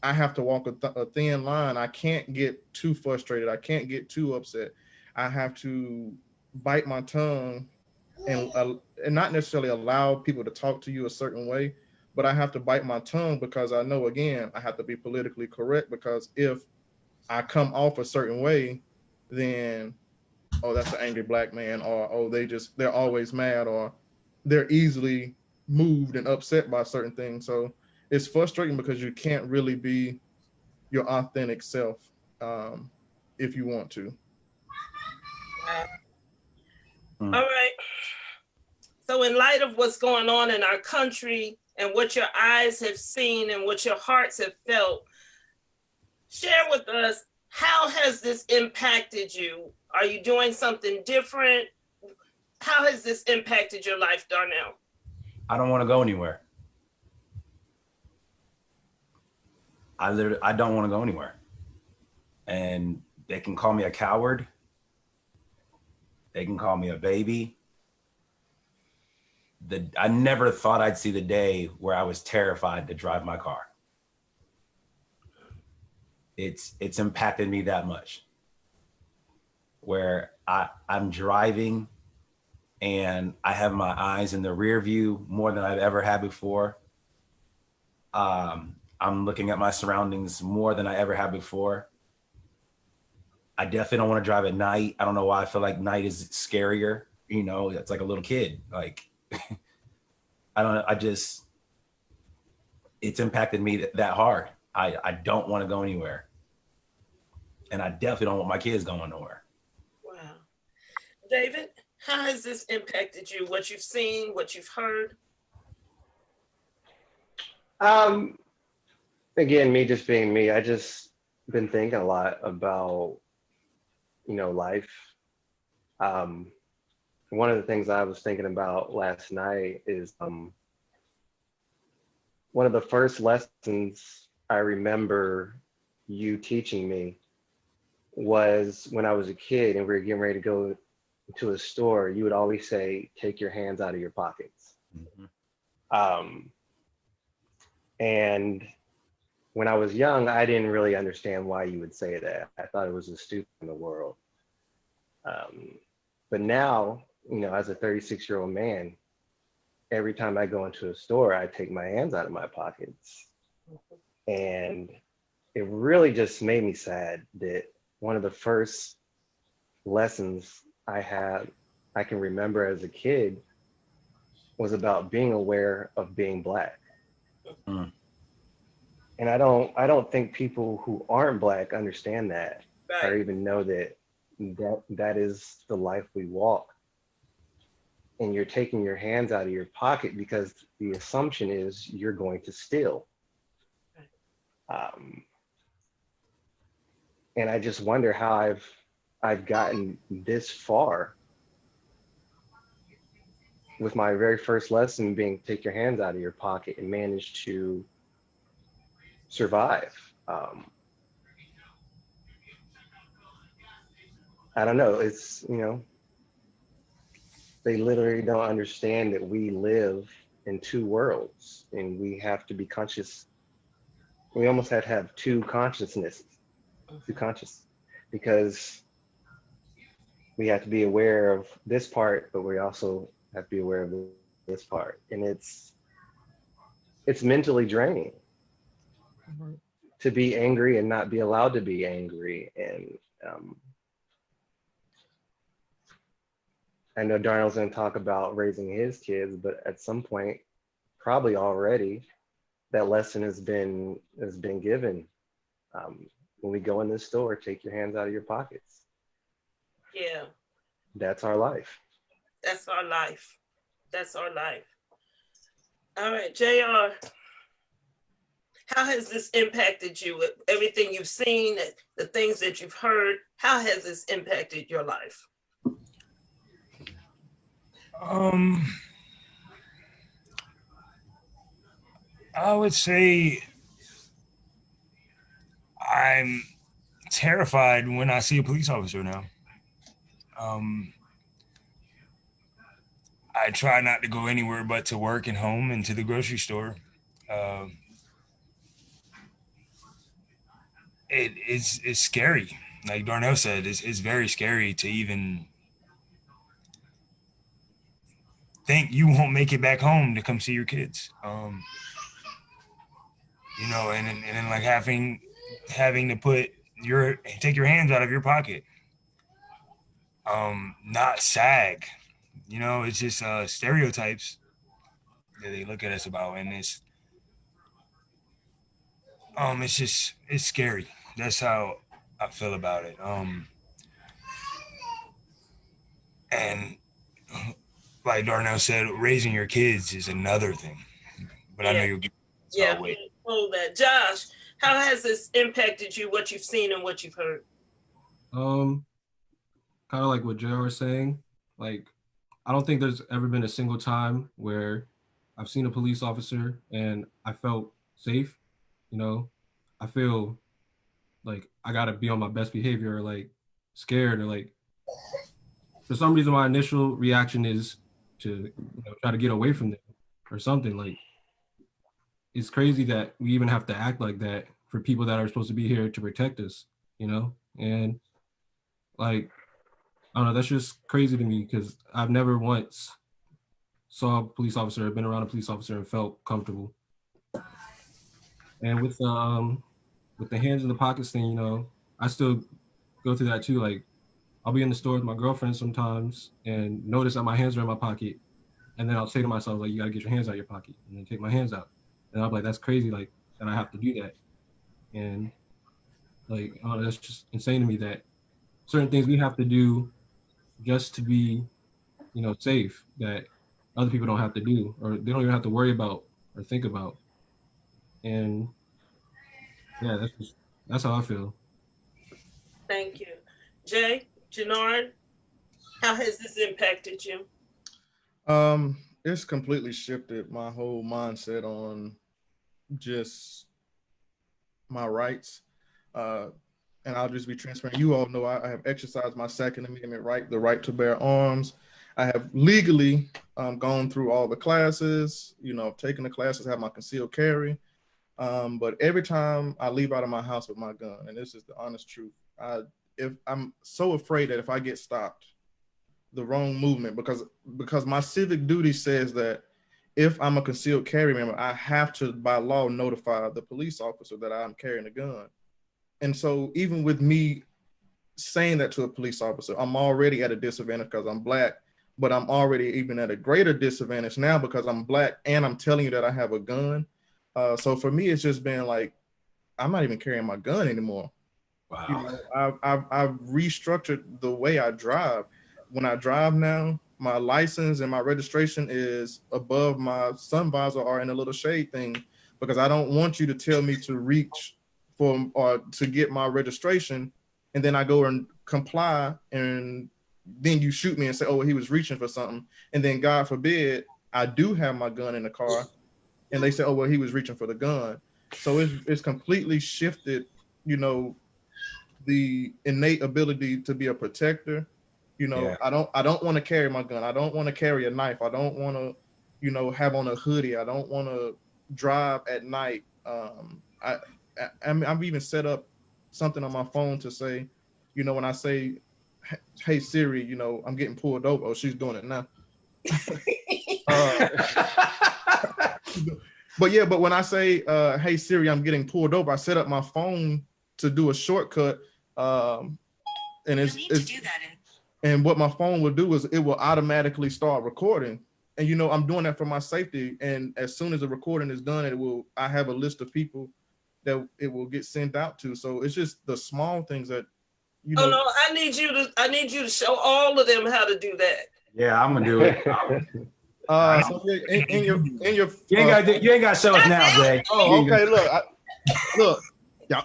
I have to walk a thin line. I can't get too frustrated. I can't get too upset. I have to bite my tongue and not necessarily allow people to talk to you a certain way, but I have to bite my tongue because I know, again, I have to be politically correct, because if I come off a certain way, then oh, that's an angry black man, or oh, they're always mad, or they're easily moved and upset by certain things. So it's frustrating because you can't really be your authentic self, um, if you want to.
All right. So, in light of what's going on in our country and what your eyes have seen and what your hearts have felt, share with us, how has this impacted you? Are you doing something different? How has this impacted your life, Darnell?
I don't want to go anywhere. I don't want to go anywhere. And they can call me a coward. They can call me a baby. I never thought I'd see the day where I was terrified to drive my car. It's impacted me that much, where I'm driving and I have my eyes in the rear view more than I've ever had before. I'm looking at my surroundings more than I ever have before. I definitely don't want to drive at night. I don't know why I feel like night is scarier. It's like a little kid. Like, I don't know. It's impacted me that hard. I don't want to go anywhere. And I definitely don't want my kids going nowhere.
Wow. David, how has this impacted you? What you've seen, what you've heard?
Again, me just being me, I just been thinking a lot about, life. One of the things I was thinking about last night is one of the first lessons I remember you teaching me was when I was a kid and we were getting ready to go to a store. You would always say, take your hands out of your pockets. Mm-hmm. And when I was young, I didn't really understand why you would say that. I thought it was the stupid in the world. But now, as a 36-year-old man, every time I go into a store, I take my hands out of my pockets. And it really just made me sad that one of the first lessons I can remember as a kid was about being aware of being Black. Mm. And I don't think people who aren't Black understand that, right, or even know that is the life we walk. And you're taking your hands out of your pocket because the assumption is you're going to steal. And I just wonder how I've gotten this far with my very first lesson being take your hands out of your pocket and manage to survive. I don't know. It's, they literally don't understand that we live in two worlds and we have to be conscious. We almost have to have two consciousnesses, two conscious, because we have to be aware of this part, but we also have to be aware of this part. And it's mentally draining. to be angry and not be allowed to be angry. And I know Darnell's going to talk about raising his kids, but at some point, probably already, that lesson has been given. When we go in this store, take your hands out of your pockets.
Yeah,
That's our life.
that's our life. That's our life. All right, JR, how has this impacted you with everything you've seen, the things that you've heard? How has this impacted your life?
I would say I'm terrified when I see a police officer now. I try not to go anywhere but to work and home and to the grocery store. It's scary. Like Darnell said, it's very scary to even think you won't make it back home to come see your kids. And then like having to take your hands out of your pocket. Not SAG. It's just stereotypes that they look at us about, and it's scary. That's how I feel about it. And like Darnell said, raising your kids is another thing. But I know you'll get so
Yeah,
I'll wait.
hold that. Josh, how has this impacted you, what you've seen and what you've heard?
Kind of like what JR was saying. Like, I don't think there's ever been a single time where I've seen a police officer and I felt safe. I feel like I gotta be on my best behavior, or like scared, or like for some reason my initial reaction is to try to get away from them or something. Like, it's crazy that we even have to act like that for people that are supposed to be here to protect us, and like, I don't know, that's just crazy to me because I've never once saw a police officer or been around a police officer and felt comfortable. And with the hands in the pockets thing, I still go through that too. Like, I'll be in the store with my girlfriend sometimes and notice that my hands are in my pocket, and then I'll say to myself, like, you gotta get your hands out of your pocket, and then take my hands out. And I'm like, that's crazy, like, that I have to do that. And like, I don't know, that's just insane to me that certain things we have to do just to be, safe, that other people don't have to do, or they don't even have to worry about or think about. And yeah, that's how I feel.
Thank you. Jay, Janard, how has this impacted you?
It's completely shifted my whole mindset on just my rights. And I'll just be transparent. You all know I have exercised my Second Amendment right, the right to bear arms. I have legally gone through all the classes, taken the classes, have my concealed carry. But every time I leave out of my house with my gun, and this is the honest truth, if I'm so afraid that if I get stopped, the wrong movement, because my civic duty says that if I'm a concealed carry member, I have to, by law, notify the police officer that I'm carrying a gun. And so even with me saying that to a police officer, I'm already at a disadvantage because I'm Black, but I'm already even at a greater disadvantage now because I'm Black and I'm telling you that I have a gun. So for me, it's just been like, I'm not even carrying my gun anymore.
Wow.
I've restructured the way I drive. When I drive now, my license and my registration is above my sun visor or in a little shade thing, because I don't want you to tell me to reach for or to get my registration, and then I go and comply, and then you shoot me and say, oh, he was reaching for something, and then God forbid I do have my gun in the car, and they say, oh, well, he was reaching for the gun. So it's completely shifted, the innate ability to be a protector.
Yeah.
I don't want to carry my gun. I don't want to carry a knife. I don't want to, have on a hoodie. I don't want to drive at night. I've even set up something on my phone to say, when I say, hey Siri, I'm getting pulled over. Oh, she's doing it now. uh, But yeah, but when I say, hey Siri, I'm getting pulled over, I set up my phone to do a shortcut. And and what my phone will do is it will automatically start recording. And I'm doing that for my safety. And as soon as the recording is done, I have a list of people that it will get sent out to. So it's just the small things that
Oh no, I need you to show all of them how to do that.
Yeah, I'm gonna do it.
So in your
You ain't got to show us now, Jay.
Oh, okay. Look, yeah.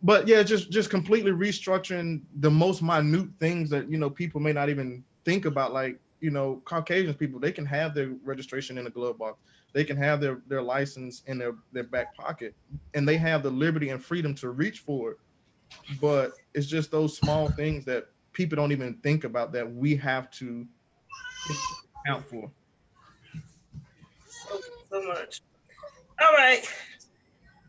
But yeah, just completely restructuring the most minute things that people may not even think about. Like Caucasian people, they can have their registration in a glove box. They can have their license in their back pocket, and they have the liberty and freedom to reach for it. But it's just those small things that people don't even think about that we have to account for.
So much. All right.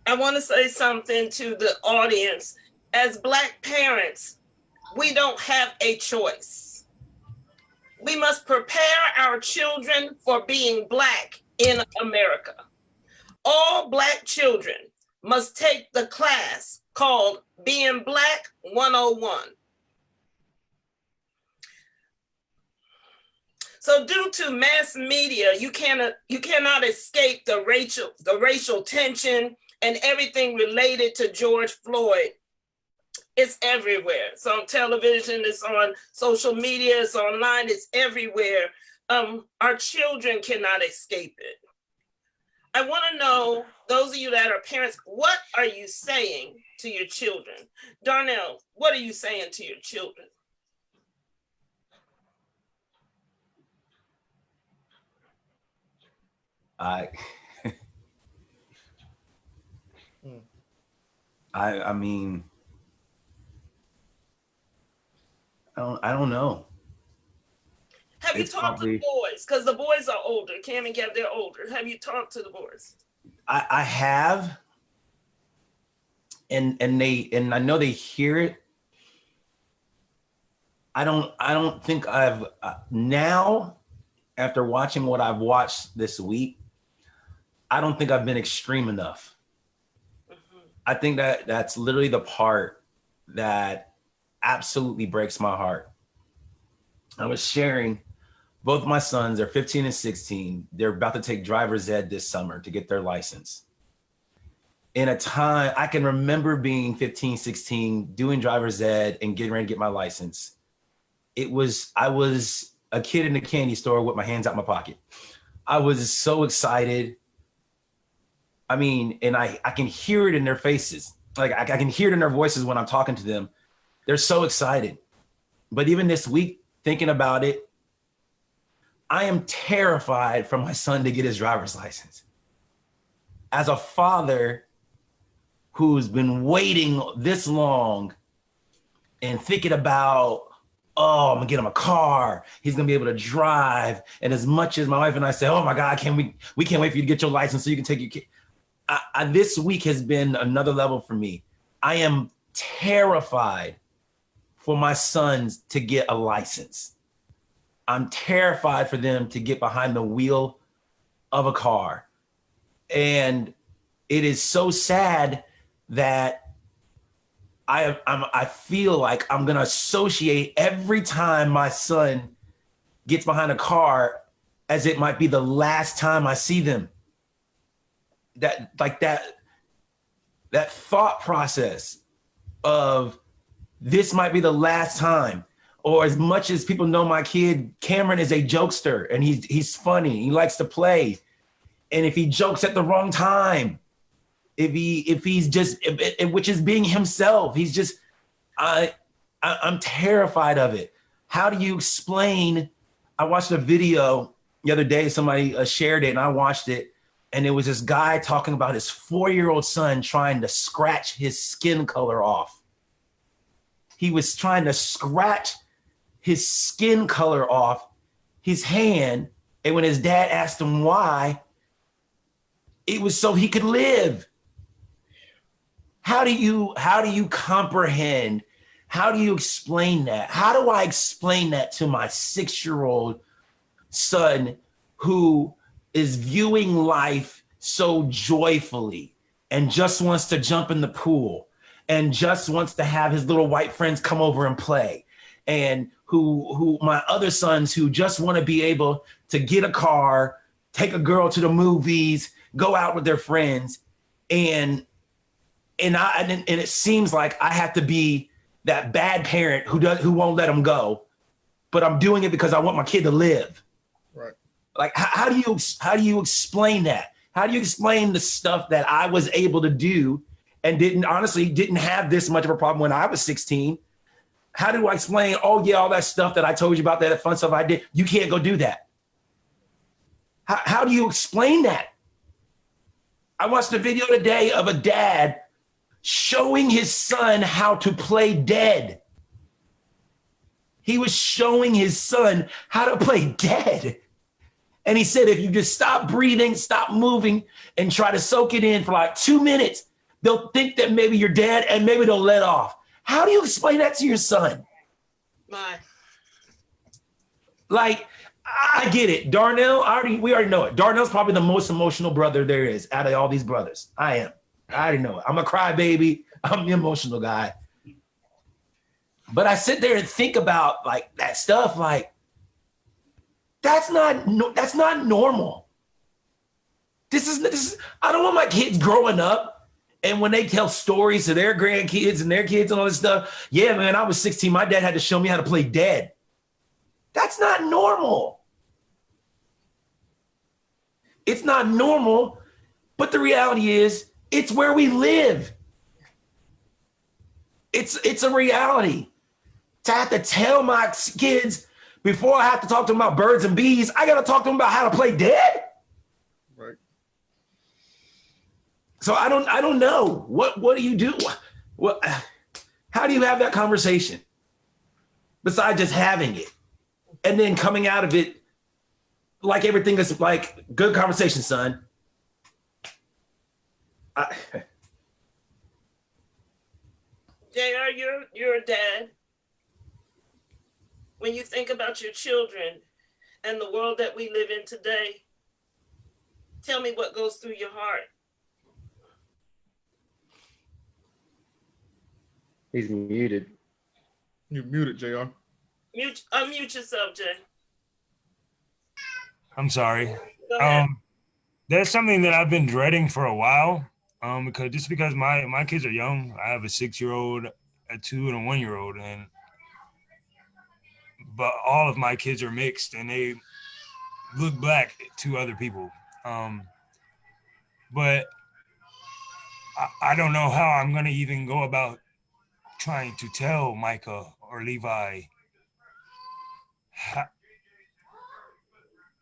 I want to say something to the audience. As Black parents, we don't have a choice. We must prepare our children for being Black in America. All Black children must take the class called Being Black 101. So due to mass media, you cannot escape the racial tension and everything related to George Floyd. It's everywhere. It's on television, it's on social media, it's online, it's everywhere. Our children cannot escape it. I want to know, those of you that are parents, what are you saying to your children? Darnell, what are you saying to your children?
I mean, I don't know.
Have you talked to the boys? Because the boys are older. Cam and Gab, they're older. Have you talked to the boys?
I have, and I know they hear it. I don't think I've now, after watching what I've watched this week, I don't think I've been extreme enough. I think that's literally the part that absolutely breaks my heart. I was sharing, both my sons, they're 15 and 16. They're about to take driver's ed this summer to get their license. In a time, I can remember being 15, 16, doing driver's ed and getting ready to get my license. I was a kid in a candy store with my hands out my pocket. I was so excited. I mean, and I can hear it in their faces. Like I can hear it in their voices when I'm talking to them. They're so excited. But even this week, thinking about it, I am terrified for my son to get his driver's license. As a father who's been waiting this long and thinking about, oh, I'm gonna get him a car. He's gonna be able to drive. And as much as my wife and I say, oh my God, we can't wait for you to get your license so you can take your kid. This week has been another level for me. I am terrified for my sons to get a license. I'm terrified for them to get behind the wheel of a car. And it is so sad that I feel like I'm gonna associate every time my son gets behind a car as it might be the last time I see them. That thought process of this might be the last time. Or as much as people know my kid, Cameron is a jokester and he's funny. He likes to play. And if he jokes at the wrong time, if he's just, which is being himself, he's just, I'm terrified of it. How do you explain? I watched a video the other day, somebody shared it and I watched it. And it was this guy talking about his 4-year-old son trying to scratch his skin color off. He was trying to scratch his skin color off his hand. And when his dad asked him why, it was so he could live. How do you comprehend? How do you explain that? How do I explain that to my 6-year-old son who is viewing life so joyfully and just wants to jump in the pool and just wants to have his little white friends come over and play. And who my other sons who just want to be able to get a car, take a girl to the movies, go out with their friends. And it seems like I have to be that bad parent who won't let them go, but I'm doing it because I want my kid to live.
Right.
Like, how do you explain that? How do you explain the stuff that I was able to do and didn't have this much of a problem when I was 16? How do I explain, oh yeah, all that stuff that I told you about, that fun stuff I did, you can't go do that? How do you explain that? I watched a video today of a dad showing his son how to play dead. He was showing his son how to play dead. And he said, if you just stop breathing, stop moving, and try to soak it in for like 2 minutes, they'll think that maybe you're dead and maybe they'll let off. How do you explain that to your son?
My.
Like, I get it. Darnell, we already know it. Darnell's probably the most emotional brother there is out of all these brothers. I am. I already know it. I'm a crybaby. I'm the emotional guy. But I sit there and think about like that stuff. Like, that's not normal. This is. I don't want my kids growing up and when they tell stories to their grandkids and their kids and all this stuff. Yeah, man, I was 16. My dad had to show me how to play dead. That's not normal. It's not normal, but the reality is it's where we live. It's a reality. To have to tell my kids before I have to talk to them about birds and bees, I got to talk to them about how to play dead.
Right.
So I don't know. What do you do? How do you have that conversation besides just having it and then coming out of it like everything is like good conversation, son?
JR, you're a dad. When you think about your children and the world that we live in today, tell me what goes through your heart.
He's muted.
You're muted, JR.
Unmute yourself, Jay.
I'm sorry.
Go ahead.
That's something that I've been dreading for a while. Because my kids are young. I have a 6-year-old, a 2, and a 1-year-old, but all of my kids are mixed and they look black to other people. But I don't know how I'm gonna even go about trying to tell Micah or Levi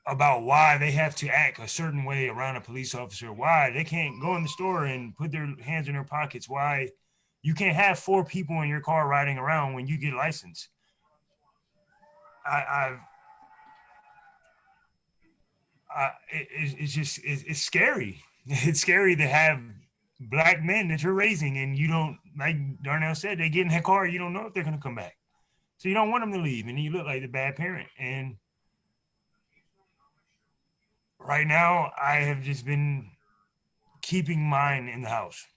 about why they have to act a certain way around a police officer, why they can't go in the store and put their hands in their pockets, why you can't have 4 people in your car riding around when you get licensed. It's scary. It's scary to have black men that you're raising and you don't, like Darnell said, they get in that car, you don't know if they're going to come back. So you don't want them to leave and you look like the bad parent. And right now I have just been keeping mine in the house.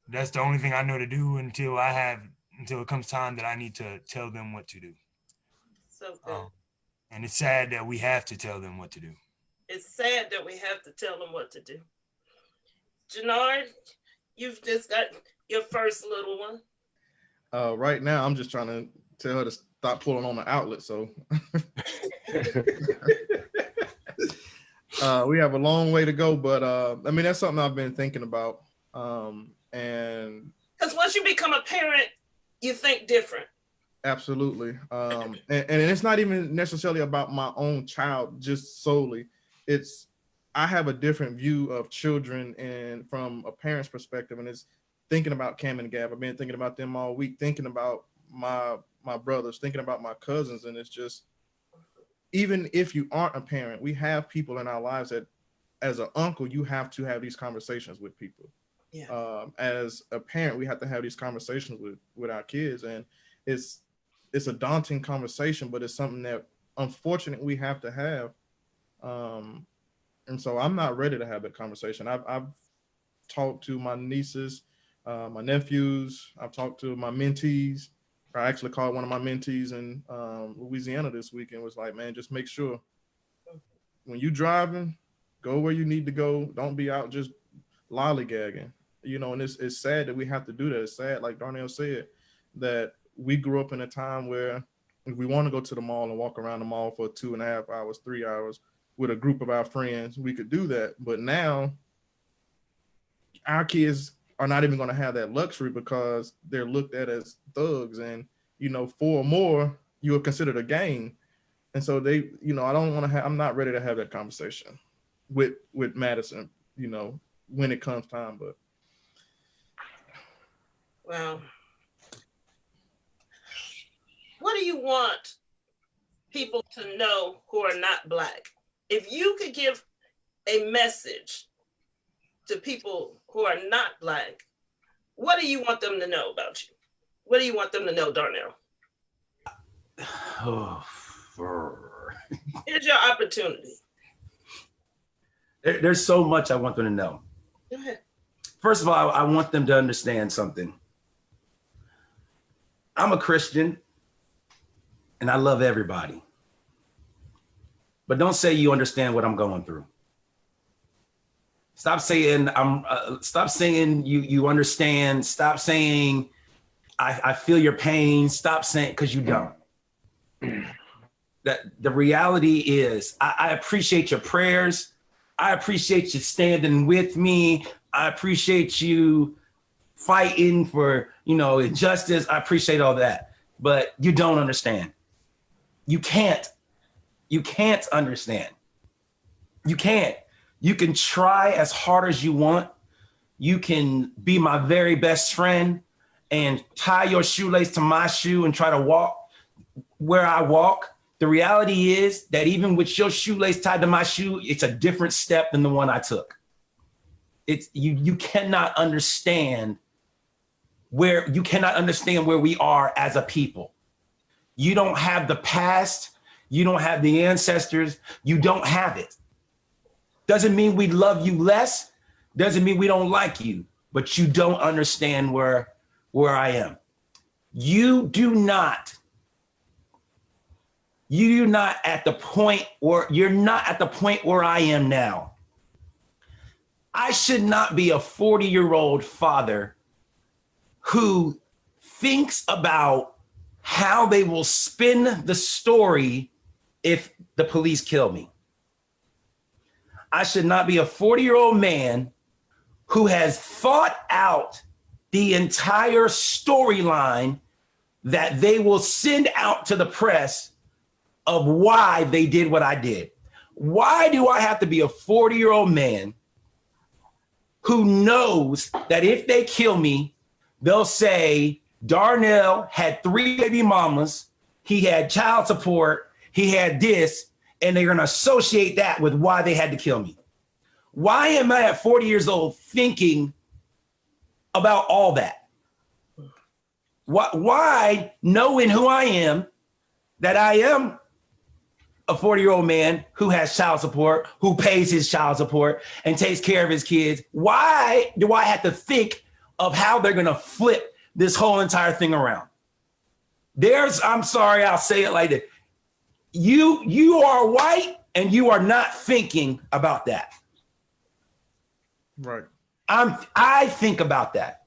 That's the only thing I know to do until it comes time that I need to tell them what to do.
So good.
And it's sad that we have to tell them what to do.
It's sad that we have to tell them what to do. Jannard, you've just got your first little one.
Right now, I'm just trying to tell her to stop pulling on the outlet. So we have a long way to go, but I mean, that's something I've been thinking about. And
because once you become a parent, you think different.
Absolutely. And it's not even necessarily about my own child just solely. I have a different view of children and from a parent's perspective, and it's thinking about Cam and Gab. I've been thinking about them all week, thinking about my brothers, thinking about my cousins, and it's just, even if you aren't a parent, we have people in our lives that, as an uncle, you have to have these conversations with people. Yeah. As a parent, we have to have these conversations with our kids, and it's a daunting conversation, but it's something that unfortunately we have to have. And so I'm not ready to have that conversation. I've talked to my nieces, my nephews. I've talked to my mentees. I actually called one of my mentees in Louisiana this week and was like, man, just make sure when you driving, go where you need to go. Don't be out just lollygagging. You know, and it's sad that we have to do that. It's sad, like Darnell said, that we grew up in a time where if we want to go to the mall and walk around the mall for 2.5 hours, 3 hours with a group of our friends, we could do that. But now our kids are not even going to have that luxury because they're looked at as thugs, and you know, 4 or more, you are considered a gang. And so they, you know, I don't want to have, I'm not ready to have that conversation with Madison, you know, when it comes time. But
Well, what do you want people to know who are not Black? If you could give a message to people who are not Black, what do you want them to know about you? What do you want them to know, Darnell? Here's your opportunity.
There's so much I want them to know.
Go ahead.
First of all, I want them to understand something. I'm a Christian and I love everybody. But don't say you understand what I'm going through. Stop saying stop saying you understand. Stop saying I feel your pain. Stop saying, because you don't. That the reality is I appreciate your prayers. I appreciate you standing with me. I appreciate you fighting for, you know, justice. I appreciate all that, but you don't understand. You can't understand. You can't. You can try as hard as you want. You can be my very best friend and tie your shoelace to my shoe and try to walk where I walk. The reality is that even with your shoelace tied to my shoe, it's a different step than the one I took. It's you cannot understand where we are as a people. You don't have the past. You don't have the ancestors. You don't have it. Doesn't mean we love you less. Doesn't mean we don't like you, but you don't understand where I am. You're not at the point where I am now. I should not be a 40-year-old father who thinks about how they will spin the story if the police kill me. I should not be a 40-year-old man who has thought out the entire storyline that they will send out to the press of why they did what I did. Why do I have to be a 40-year-old man who knows that if they kill me, they'll say Darnell had 3 baby mamas, he had child support, he had this, and they're going to associate that with why they had to kill me? Why am I at 40 years old thinking about all that? Why, knowing who I am, that I am a 40-year-old man who has child support, who pays his child support and takes care of his kids, why do I have to think of how they're going to flip this whole entire thing around? I'm sorry, I'll say it like this. You are white and you are not thinking about that.
right.
I think about that.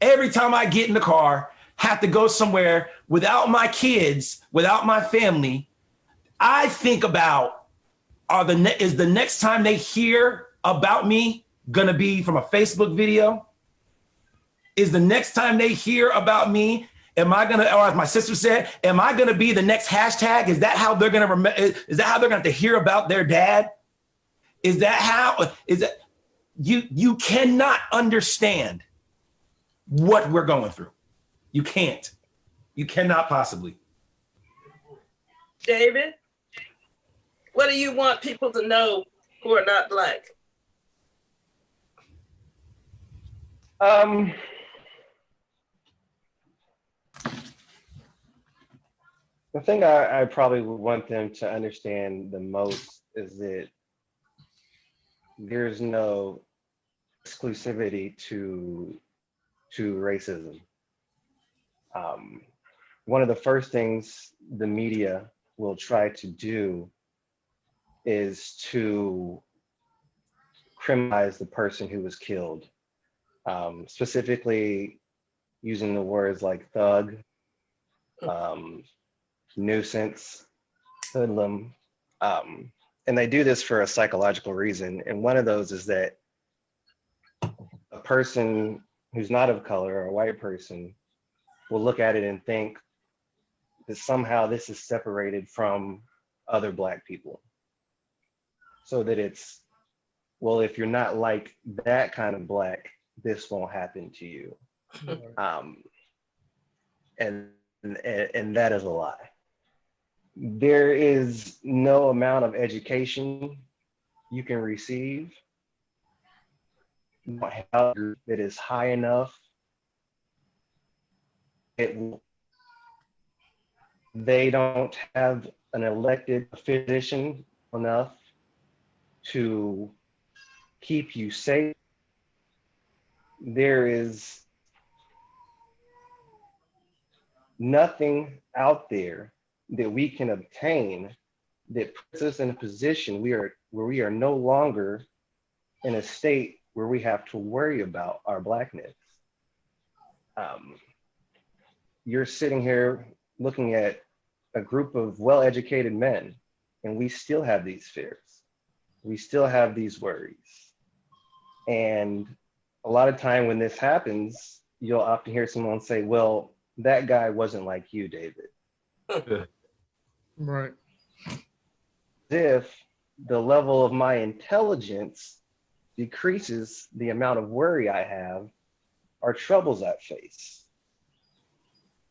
Every time I get in the car, have to go somewhere without my kids, without my family, I think about, is the next time they hear about me gonna be from a Facebook video? Is the next time they hear about me, am I gonna, or as my sister said, am I gonna be the next hashtag? Is that how they're gonna remember? Is that how they're gonna have to hear about their dad? Is that you cannot understand what we're going through. You can't. You cannot possibly.
David, what do you want people to know who are not Black?
The thing I probably would want them to understand the most is that there's no exclusivity to racism. Um, One of the first things the media will try to do is to criminalize the person who was killed, specifically using the words like thug, um, nuisance, hoodlum. And they do this for a psychological reason. And one of those is that a person who's not of color or a white person will look at it and think that somehow this is separated from other Black people. So that it's, well, if you're not like that kind of Black, this won't happen to you. Um, and that is a lie. There is no amount of education you can receive that is high enough. They don't have an elected official enough to keep you safe. There is nothing out there that we can obtain that puts us in a position where we are no longer in a state where we have to worry about our Blackness. You're sitting here looking at a group of well-educated men, and we still have these fears. We still have these worries. And a lot of time when this happens, you'll often hear someone say, well, that guy wasn't like you, David.
Right.
If the level of my intelligence decreases the amount of worry I have or troubles I face.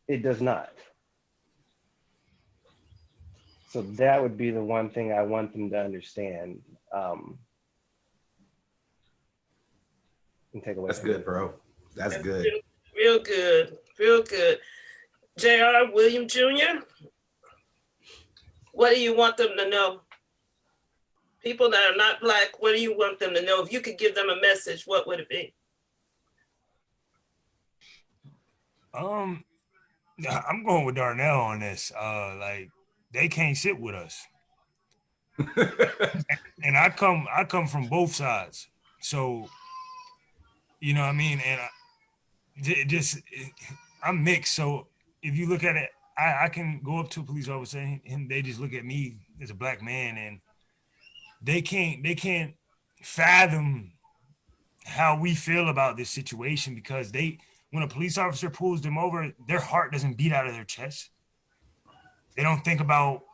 It does not. So that would be the one thing I want them to understand. And take away.
That's good, bro. That's good.
Real good. Real good. J.R. William Jr., what do you want them to know? People that are not Black, what do you want them to know? If you could give them a message, what would it be?
I'm going with Darnell on this. Like they can't sit with us, and I come from both sides, so you know what I mean. And I'm mixed, so if you look at it, I can go up to a police officer and they just look at me as a Black man, and they can't fathom how we feel about this situation, because when a police officer pulls them over, their heart doesn't beat out of their chest. They don't think about,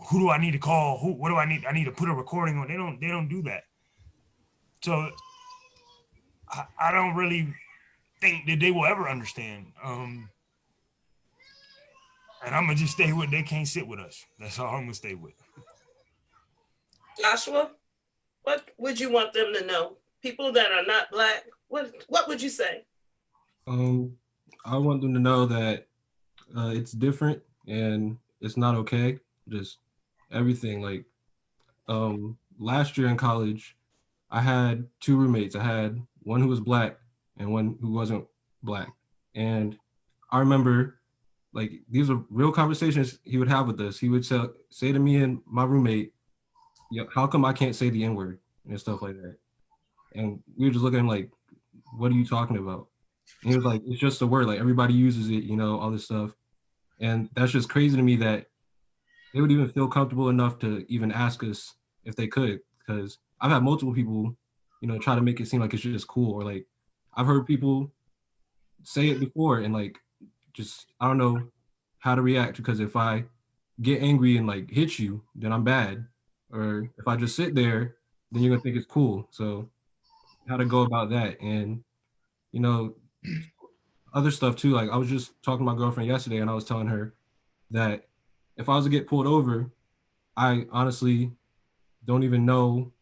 who do I need to call? What do I need? I need to put a recording on. They don't do that. So I don't really think that they will ever understand. And I'm gonna just stay with, they can't sit with us. That's all I'm gonna stay with.
Joshua, what would you want them to know? People that are not Black, what would you say?
I want them to know that it's different and it's not okay. Just everything. Like last year in college, I had two roommates. I had one who was Black and one who wasn't Black. And I remember, like, these are real conversations he would have with us. He would say to me and my roommate, "Yeah, how come I can't say the N-word?" and stuff like that. And we were just looking at him like, "What are you talking about?" And he was like, "It's just a word. Like everybody uses it, all this stuff." And that's just crazy to me that they would even feel comfortable enough to even ask us if they could. Because I've had multiple people, try to make it seem like it's just cool, or like I've heard people say it before and like just I don't know how to react, because if I get angry and like hit you, then I'm bad. Or if I just sit there, then you're gonna think it's cool. So how to go about that. And other stuff too. Like I was just talking to my girlfriend yesterday and I was telling her that if I was to get pulled over, I honestly don't even know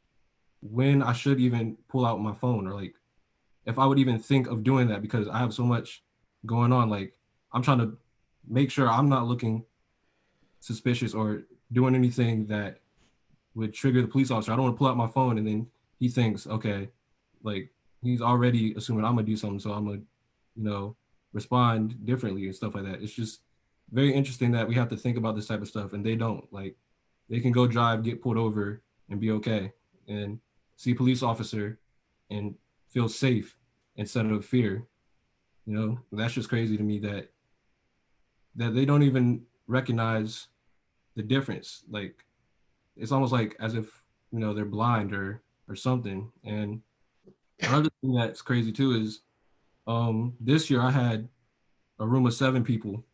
when I should even pull out my phone, or like if I would even think of doing that, because I have so much going on. Like I'm trying to make sure I'm not looking suspicious or doing anything that would trigger the police officer. I don't want to pull out my phone and then he thinks, okay, like he's already assuming I'm gonna do something, so I'm gonna, you know, respond differently and stuff like that. It's just very interesting that we have to think about this type of stuff, and they don't. Like, they can go drive, get pulled over, and be okay, and see a police officer and feel safe instead of fear. You know, that's just crazy to me that they don't even recognize the difference. Like, it's almost like as if, you know, they're blind or something. And another thing that's crazy too is this year I had a room of 7 people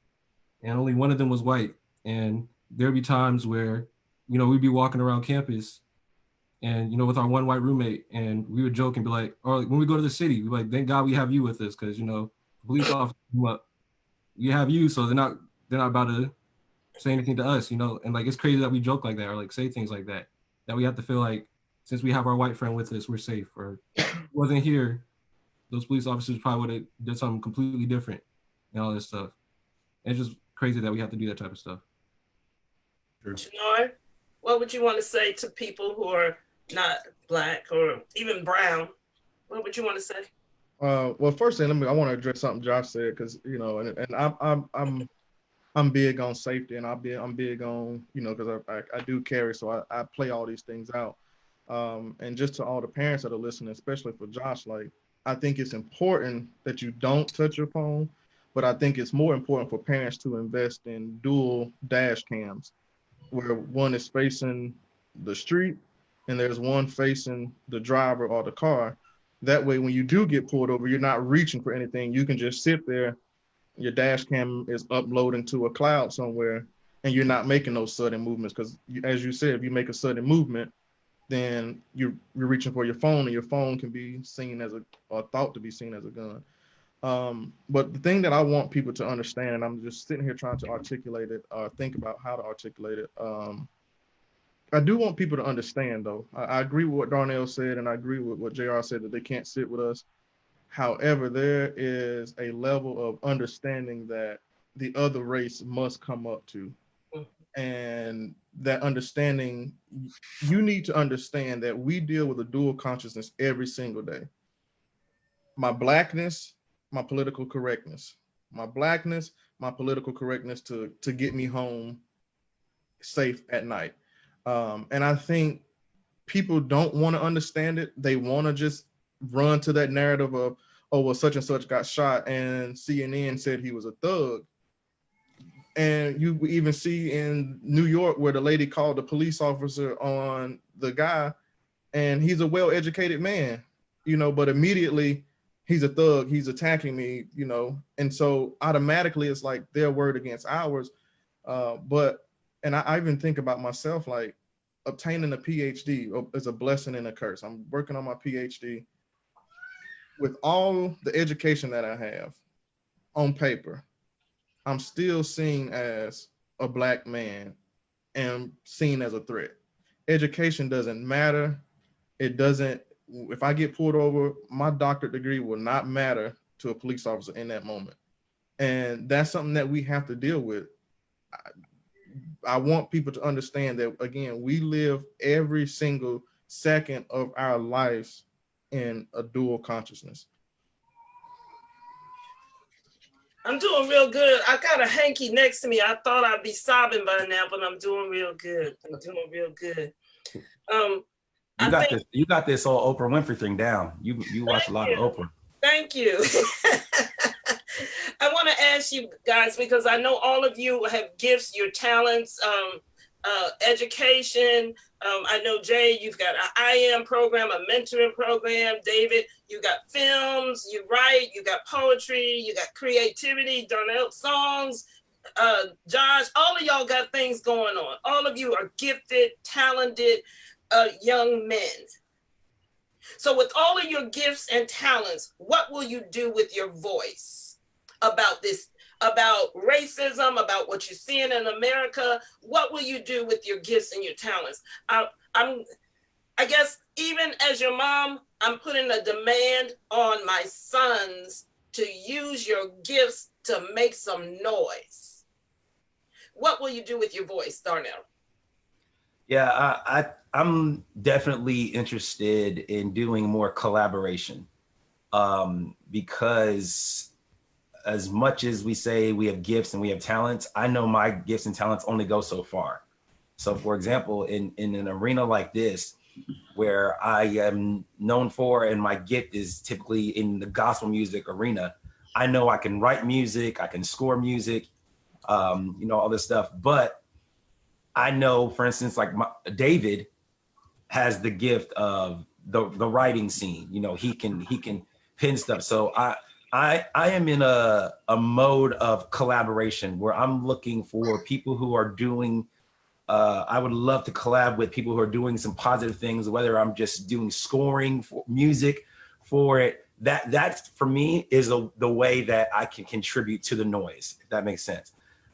and only one of them was white. And there'd be times where, you know, we'd be walking around campus and, you know, with our one white roommate, and we would joke and be like, or when we go to the city, we're like, thank God we have you with us, because, you know, police officers, well, you have you, so they're not about to say anything to us, you know. And like, it's crazy that we joke like that or like say things like that, that we have to feel like since we have our white friend with us, we're safe. Or if he wasn't here, those police officers probably would have did something completely different and all this stuff. And it's just crazy that we have to do that type of stuff.
Jannar, what would you want to say to people who are not Black or even brown? What would you want to say?
Well, first thing, I want to address something Josh said, because you know, and I'm big on safety, and I'm big on, you know, because I do carry, so I play all these things out. And just to all the parents that are listening, especially for Josh, like, I think it's important that you don't touch your phone, but I think it's more important for parents to invest in dual dash cams, where one is facing the street and there's one facing the driver or the car. That way, when you do get pulled over, you're not reaching for anything. You can just sit there. Your dash cam is uploading to a cloud somewhere, and you're not making those sudden movements. Because, as you said, if you make a sudden movement, then you're reaching for your phone, and your phone can be seen as or thought to be seen as a gun. But the thing that I want people to understand, and I'm just sitting here trying to articulate it, or think about how to articulate it. I do want people to understand, though. I agree with what Darnell said, and I agree with what JR said, that they can't sit with us. However, there is a level of understanding that the other race must come up to. And that understanding, you need to understand that we deal with a dual consciousness every single day. My Blackness, my political correctness. My Blackness, my political correctness to get me home safe at night. And I think people don't want to understand it. They want to just run to that narrative of, oh, well, such and such got shot and CNN said he was a thug. And you even see in New York where the lady called the police officer on the guy, and he's a well-educated man, you know, but immediately he's a thug, he's attacking me, you know. And so automatically it's like their word against ours. And I even think about myself, like, obtaining a PhD is a blessing and a curse. I'm working on my PhD. With all the education that I have on paper, I'm still seen as a Black man and seen as a threat. Education doesn't matter. It doesn't, if I get pulled over, my doctorate degree will not matter to a police officer in that moment. And that's something that we have to deal with. I want people to understand that, again, we live every single second of our lives in a dual consciousness.
I'm doing real good. I got a hanky next to me. I thought I'd be sobbing by now, but I'm doing real good. I'm doing real good.
You got this whole Oprah Winfrey thing down. You watch a lot of Oprah.
Thank you. I want to ask you guys, because I know all of you have gifts, your talents, education. I know, Jay, you've got an IM program, a mentoring program. David, you got films, you write, you got poetry, you got creativity, Darnell, songs. Josh, all of y'all got things going on. All of you are gifted, talented young men. So with all of your gifts and talents, what will you do with your voice about this, about racism, about what you're seeing in America? What will you do with your gifts and your talents? I guess even as your mom, I'm putting a demand on my sons to use your gifts to make some noise. What will you do with your voice, Darnell?
Yeah, I'm definitely interested in doing more collaboration, because as much as we say we have gifts and we have talents, I know my gifts and talents only go so far. So for example, in an arena like this, where I am known for and my gift is typically in the gospel music arena, I know I can write music, I can score music, all this stuff. But I know, for instance, like David has the gift of the writing scene. He can pin stuff. So I am in a mode of collaboration where I'm looking for people who are doing. I would love to collab with people who are doing some positive things, whether I'm just doing scoring for music for it. That for me is the way that I can contribute to the noise, if that makes sense.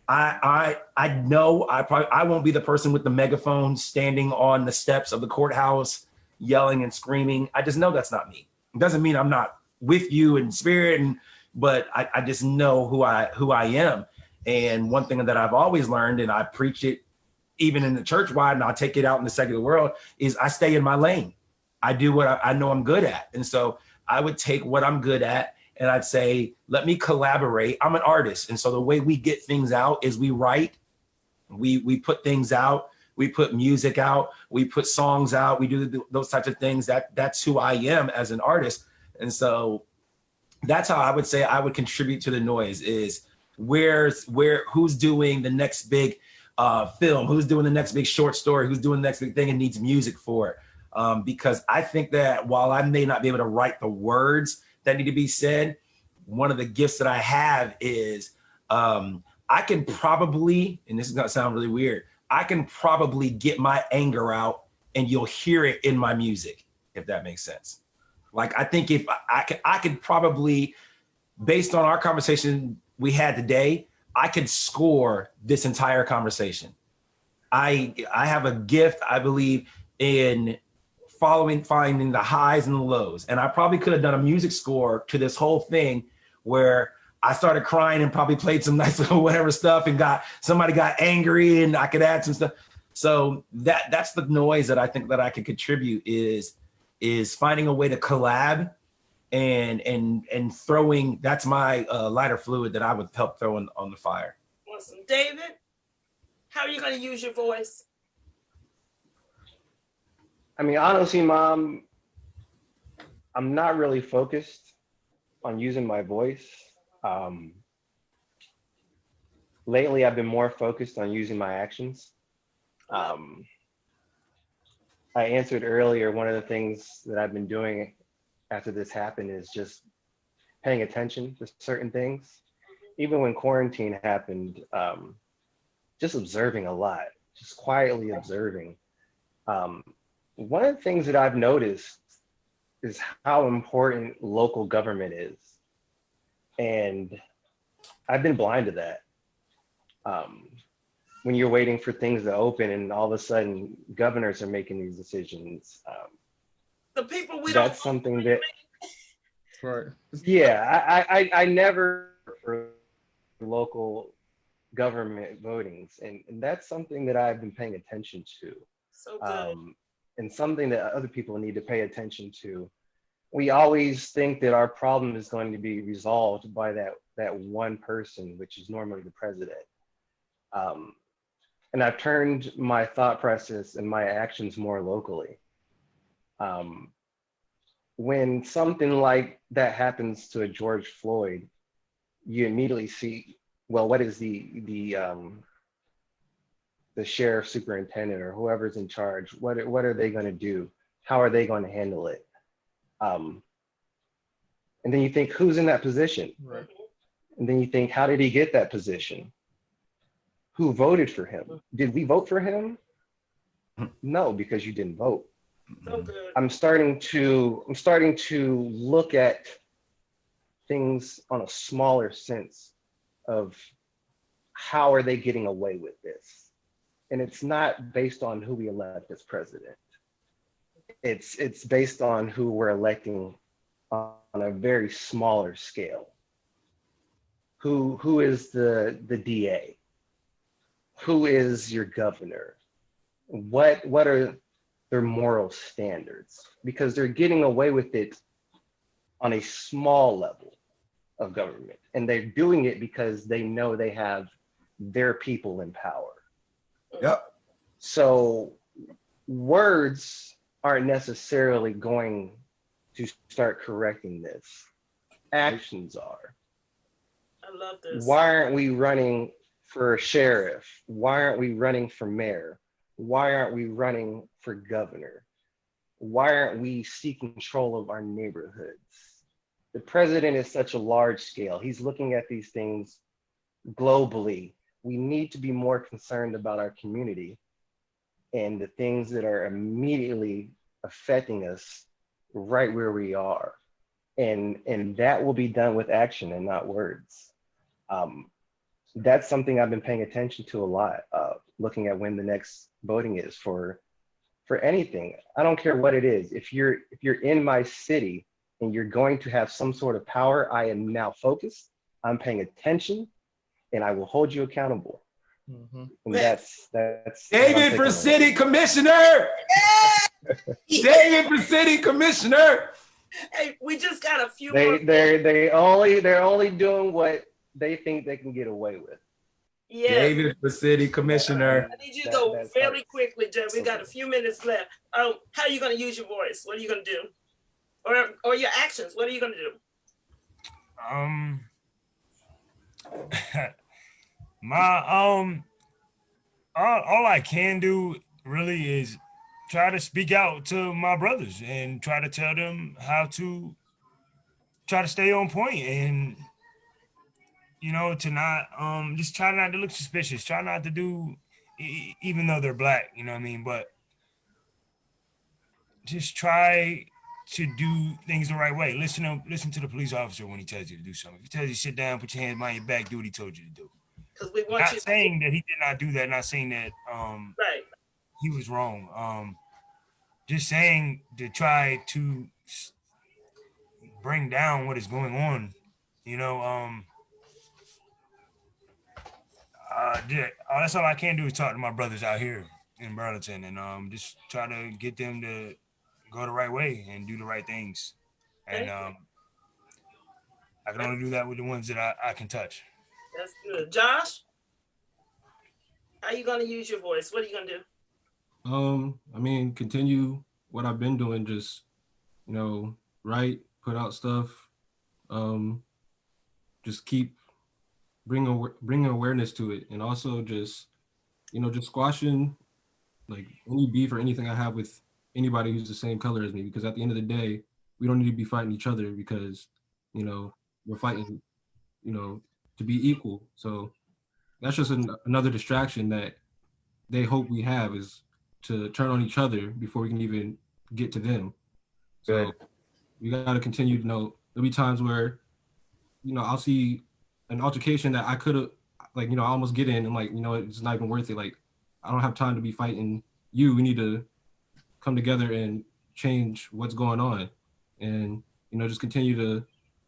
I know I won't be the person with the megaphone standing on the steps of the courthouse yelling and screaming. I just know that's not me. It doesn't mean I'm not with you in spirit, but I just know who I am. And one thing that I've always learned, and I preach it even in the church wide, and I'll take it out in the secular world, is I stay in my lane. I do what I know I'm good at. And so I would take what I'm good at and I'd say, let me collaborate. I'm an artist. And so the way we get things out is we write, we put things out, we put music out, we put songs out, we do those types of things. That's who I am as an artist. And so that's how I would say I would contribute to the noise, is who's doing the next big film, who's doing the next big short story, who's doing the next big thing and needs music for it. Because I think that while I may not be able to write the words that need to be said, one of the gifts that I have is I can probably, and this is gonna sound really weird, I can probably get my anger out and you'll hear it in my music, if that makes sense. Like, I think if I could probably, based on our conversation we had today, I could score this entire conversation. I have a gift, I believe, in finding the highs and the lows. And I probably could have done a music score to this whole thing where I started crying and probably played some nice little whatever stuff and somebody got angry and I could add some stuff. So that's the noise that I think that I can contribute, is finding a way to collab and throwing. That's my lighter fluid that I would help throw on the fire.
Awesome. David, how are you going to use your voice?
I mean, honestly, Mom, I'm not really focused on using my voice. Lately, I've been more focused on using my actions. I answered earlier, one of the things that I've been doing after this happened is just paying attention to certain things. Even when quarantine happened, just observing a lot, just quietly observing. One of the things that I've noticed is how important local government is. And I've been blind to that. When you're waiting for things to open and all of a sudden governors are making these decisions.
The people we
that's something that,
Right.
yeah, I never for local government votings, and that's something that I've been paying attention to.
So good.
And something that other people need to pay attention to. We always think that our problem is going to be resolved by that one person, which is normally the president. And I've turned my thought process and my actions more locally. When something like that happens to a George Floyd, you immediately see, well, what is the sheriff superintendent or whoever's in charge, what are they going to do? How are they going to handle it? And then you think, who's in that position?
Right.
And then you think, how did he get that position? Who voted for him? Did we vote for him? No, because you didn't vote.
So good.
I'm starting to look at things on a smaller sense of how are they getting away with this? And it's not based on who we elect as president. It's based on who we're electing on a very smaller scale. Who is the DA? Who is your governor? What are their moral standards, because they're getting away with it on a small level of government. And they're doing it because they know they have their people in power.
Yep.
So words aren't necessarily going to start correcting this. Actions are.
I love this.
Why aren't we running for sheriff? Why aren't we running for mayor? Why aren't we running for governor? Why aren't we seeking control of our neighborhoods? The president is such a large scale. He's looking at these things globally. We need to be more concerned about our community and the things that are immediately affecting us right where we are. And that will be done with action and not words. That's something I've been paying attention to a lot, looking at when the next voting is for anything. I don't care what it is. If you're in my city and you're going to have some sort of power, I am now focused, I'm paying attention, and I will hold you accountable. And that's
David for city commissioner. David for city commissioner.
Hey, we just got a few
They
more.
they're only doing what they think they can get away with.
Yeah.
David for city commissioner.
I need you to go very quickly, Joe. We got a few minutes left. How are you going to use your voice? What are you going to do? Or your actions? What are you going to do?
All I can do really is try to speak out to my brothers and try to tell them how to try to stay on point and, you know, to not just try not to look suspicious, try not to do even though they're black, you know what I mean, but just try to do things the right way. Listen to the police officer when he tells you to do something. If he tells you to sit down, put your hands behind your back, do what he told you to do.
Because we want
Not
you
saying that he did not do that, not saying that
right.
he was wrong. Just saying to try to bring down what is going on, you know. That's all I can do is talk to my brothers out here in Burlington and just try to get them to go the right way and do the right things. And I can only do that with the ones that I can touch.
That's good. Josh, how are you going to use your voice? What are you going to do?
I mean, continue what I've been doing, just, you know, write, put out stuff, just keep bringing awareness to it, and also just, you know, just squashing like any beef or anything I have with anybody who's the same color as me, because at the end of the day, we don't need to be fighting each other because, you know, we're fighting, you know, to be equal. So that's just another distraction that they hope we have, is to turn on each other before we can even get to them. So
Good.
we got to continue to know there'll be times where, you know, I'll see an altercation that I could have, like, you know, I almost get in and like, you know, it's not even worth it. Like, I don't have time to be fighting you. We need to come together and change what's going on, and, you know, just continue to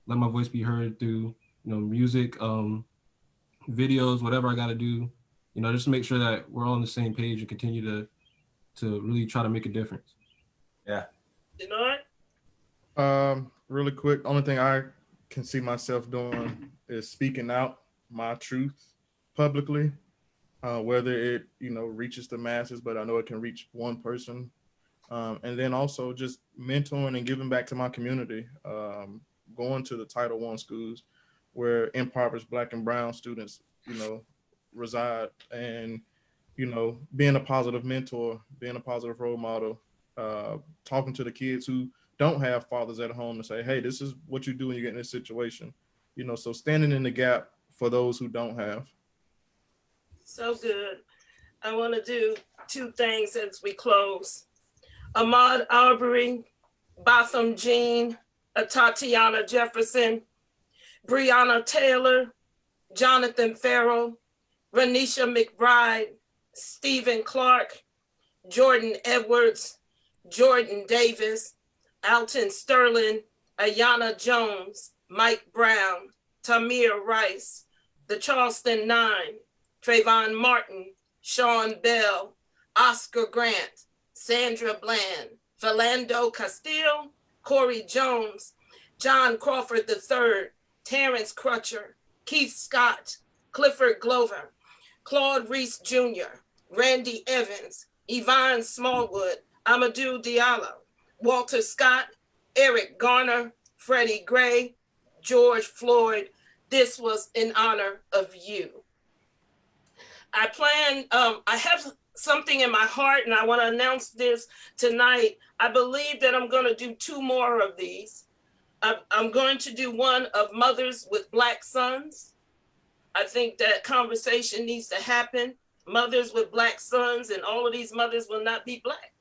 let my voice be heard through, you know, music, videos, whatever I got to do, you know, just to make sure that we're all on the same page and continue to really try to make a difference.
You know what?
Really quick, only thing I can see myself doing is speaking out my truth publicly, whether it, you know, reaches the masses, but I know it can reach one person. And then also just mentoring and giving back to my community, going to the Title I schools where impoverished Black and brown students, you know, reside, and, you know, being a positive mentor, being a positive role model, talking to the kids who don't have fathers at home to say, hey, this is what you do when you get in this situation. You know, so standing in the gap for those who don't have.
So good. I want to do two things as we close. Ahmaud Arbery, Botham Jean, Tatiana Jefferson, Breonna Taylor, Jonathan Farrell, Renisha McBride, Stephen Clark, Jordan Edwards, Jordan Davis, Alton Sterling, Ayanna Jones, Mike Brown, Tamir Rice, the Charleston Nine, Trayvon Martin, Sean Bell, Oscar Grant, Sandra Bland, Philando Castile, Corey Jones, John Crawford III, Terrence Crutcher, Keith Scott, Clifford Glover, Claude Reese Jr., Randy Evans, Yvonne Smallwood, Amadou Diallo, Walter Scott, Eric Garner, Freddie Gray, George Floyd. This was in honor of you. I have something in my heart and I want to announce this tonight. I believe that I'm going to do 2 more of these. I'm going to do one of mothers with Black sons. I think that conversation needs to happen. Mothers with Black sons, and all of these mothers will not be Black.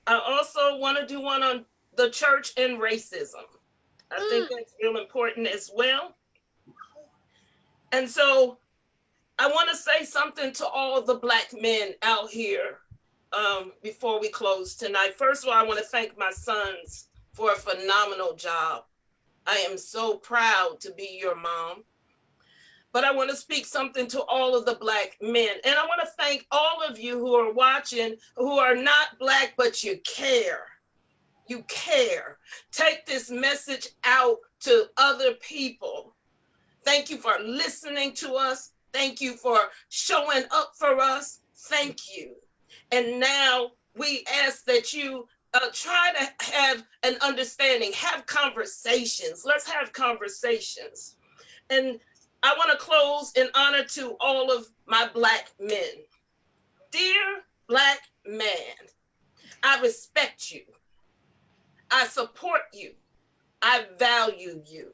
I also want to do one on the church and racism. I think that's real important as well. And so I want to say something to all the Black men out here before we close tonight. First of all, I want to thank my sons for a phenomenal job. I am so proud to be your mom. But I want to speak something to all of the Black men. And I want to thank all of you who are watching, who are not Black, but you care. You care. Take this message out to other people. Thank you for listening to us. Thank you for showing up for us. Thank you. And now we ask that you try to have an understanding, have conversations. Let's have conversations. And I want to close in honor to all of my Black men. Dear Black man, I respect you. I support you. I value you.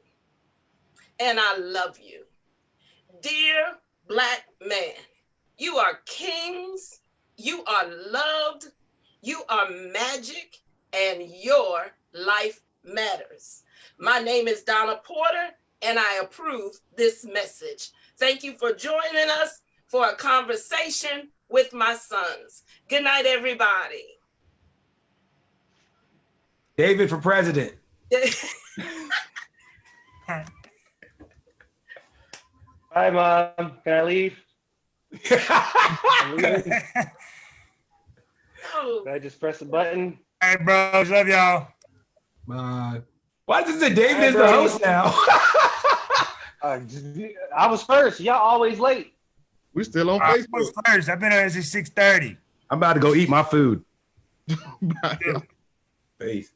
And I love you. Dear Black man, you are kings. You are loved. You are magic. And your life matters. My name is Donna Porter, and I approve this message. Thank you for joining us for a conversation with my sons. Good night, everybody.
David for president.
Hi, Mom. Can I leave? I'm leaving.
Oh,
Can I just press the button?
All right, bros. Love y'all.
Bye.
Why does it say David
Hey,
is the
bro.
host now?
I was first. Y'all always late.
We still on
I
Facebook.
was first. I've been here since 6:30.
I'm about to go eat my food.
Bye.
Peace.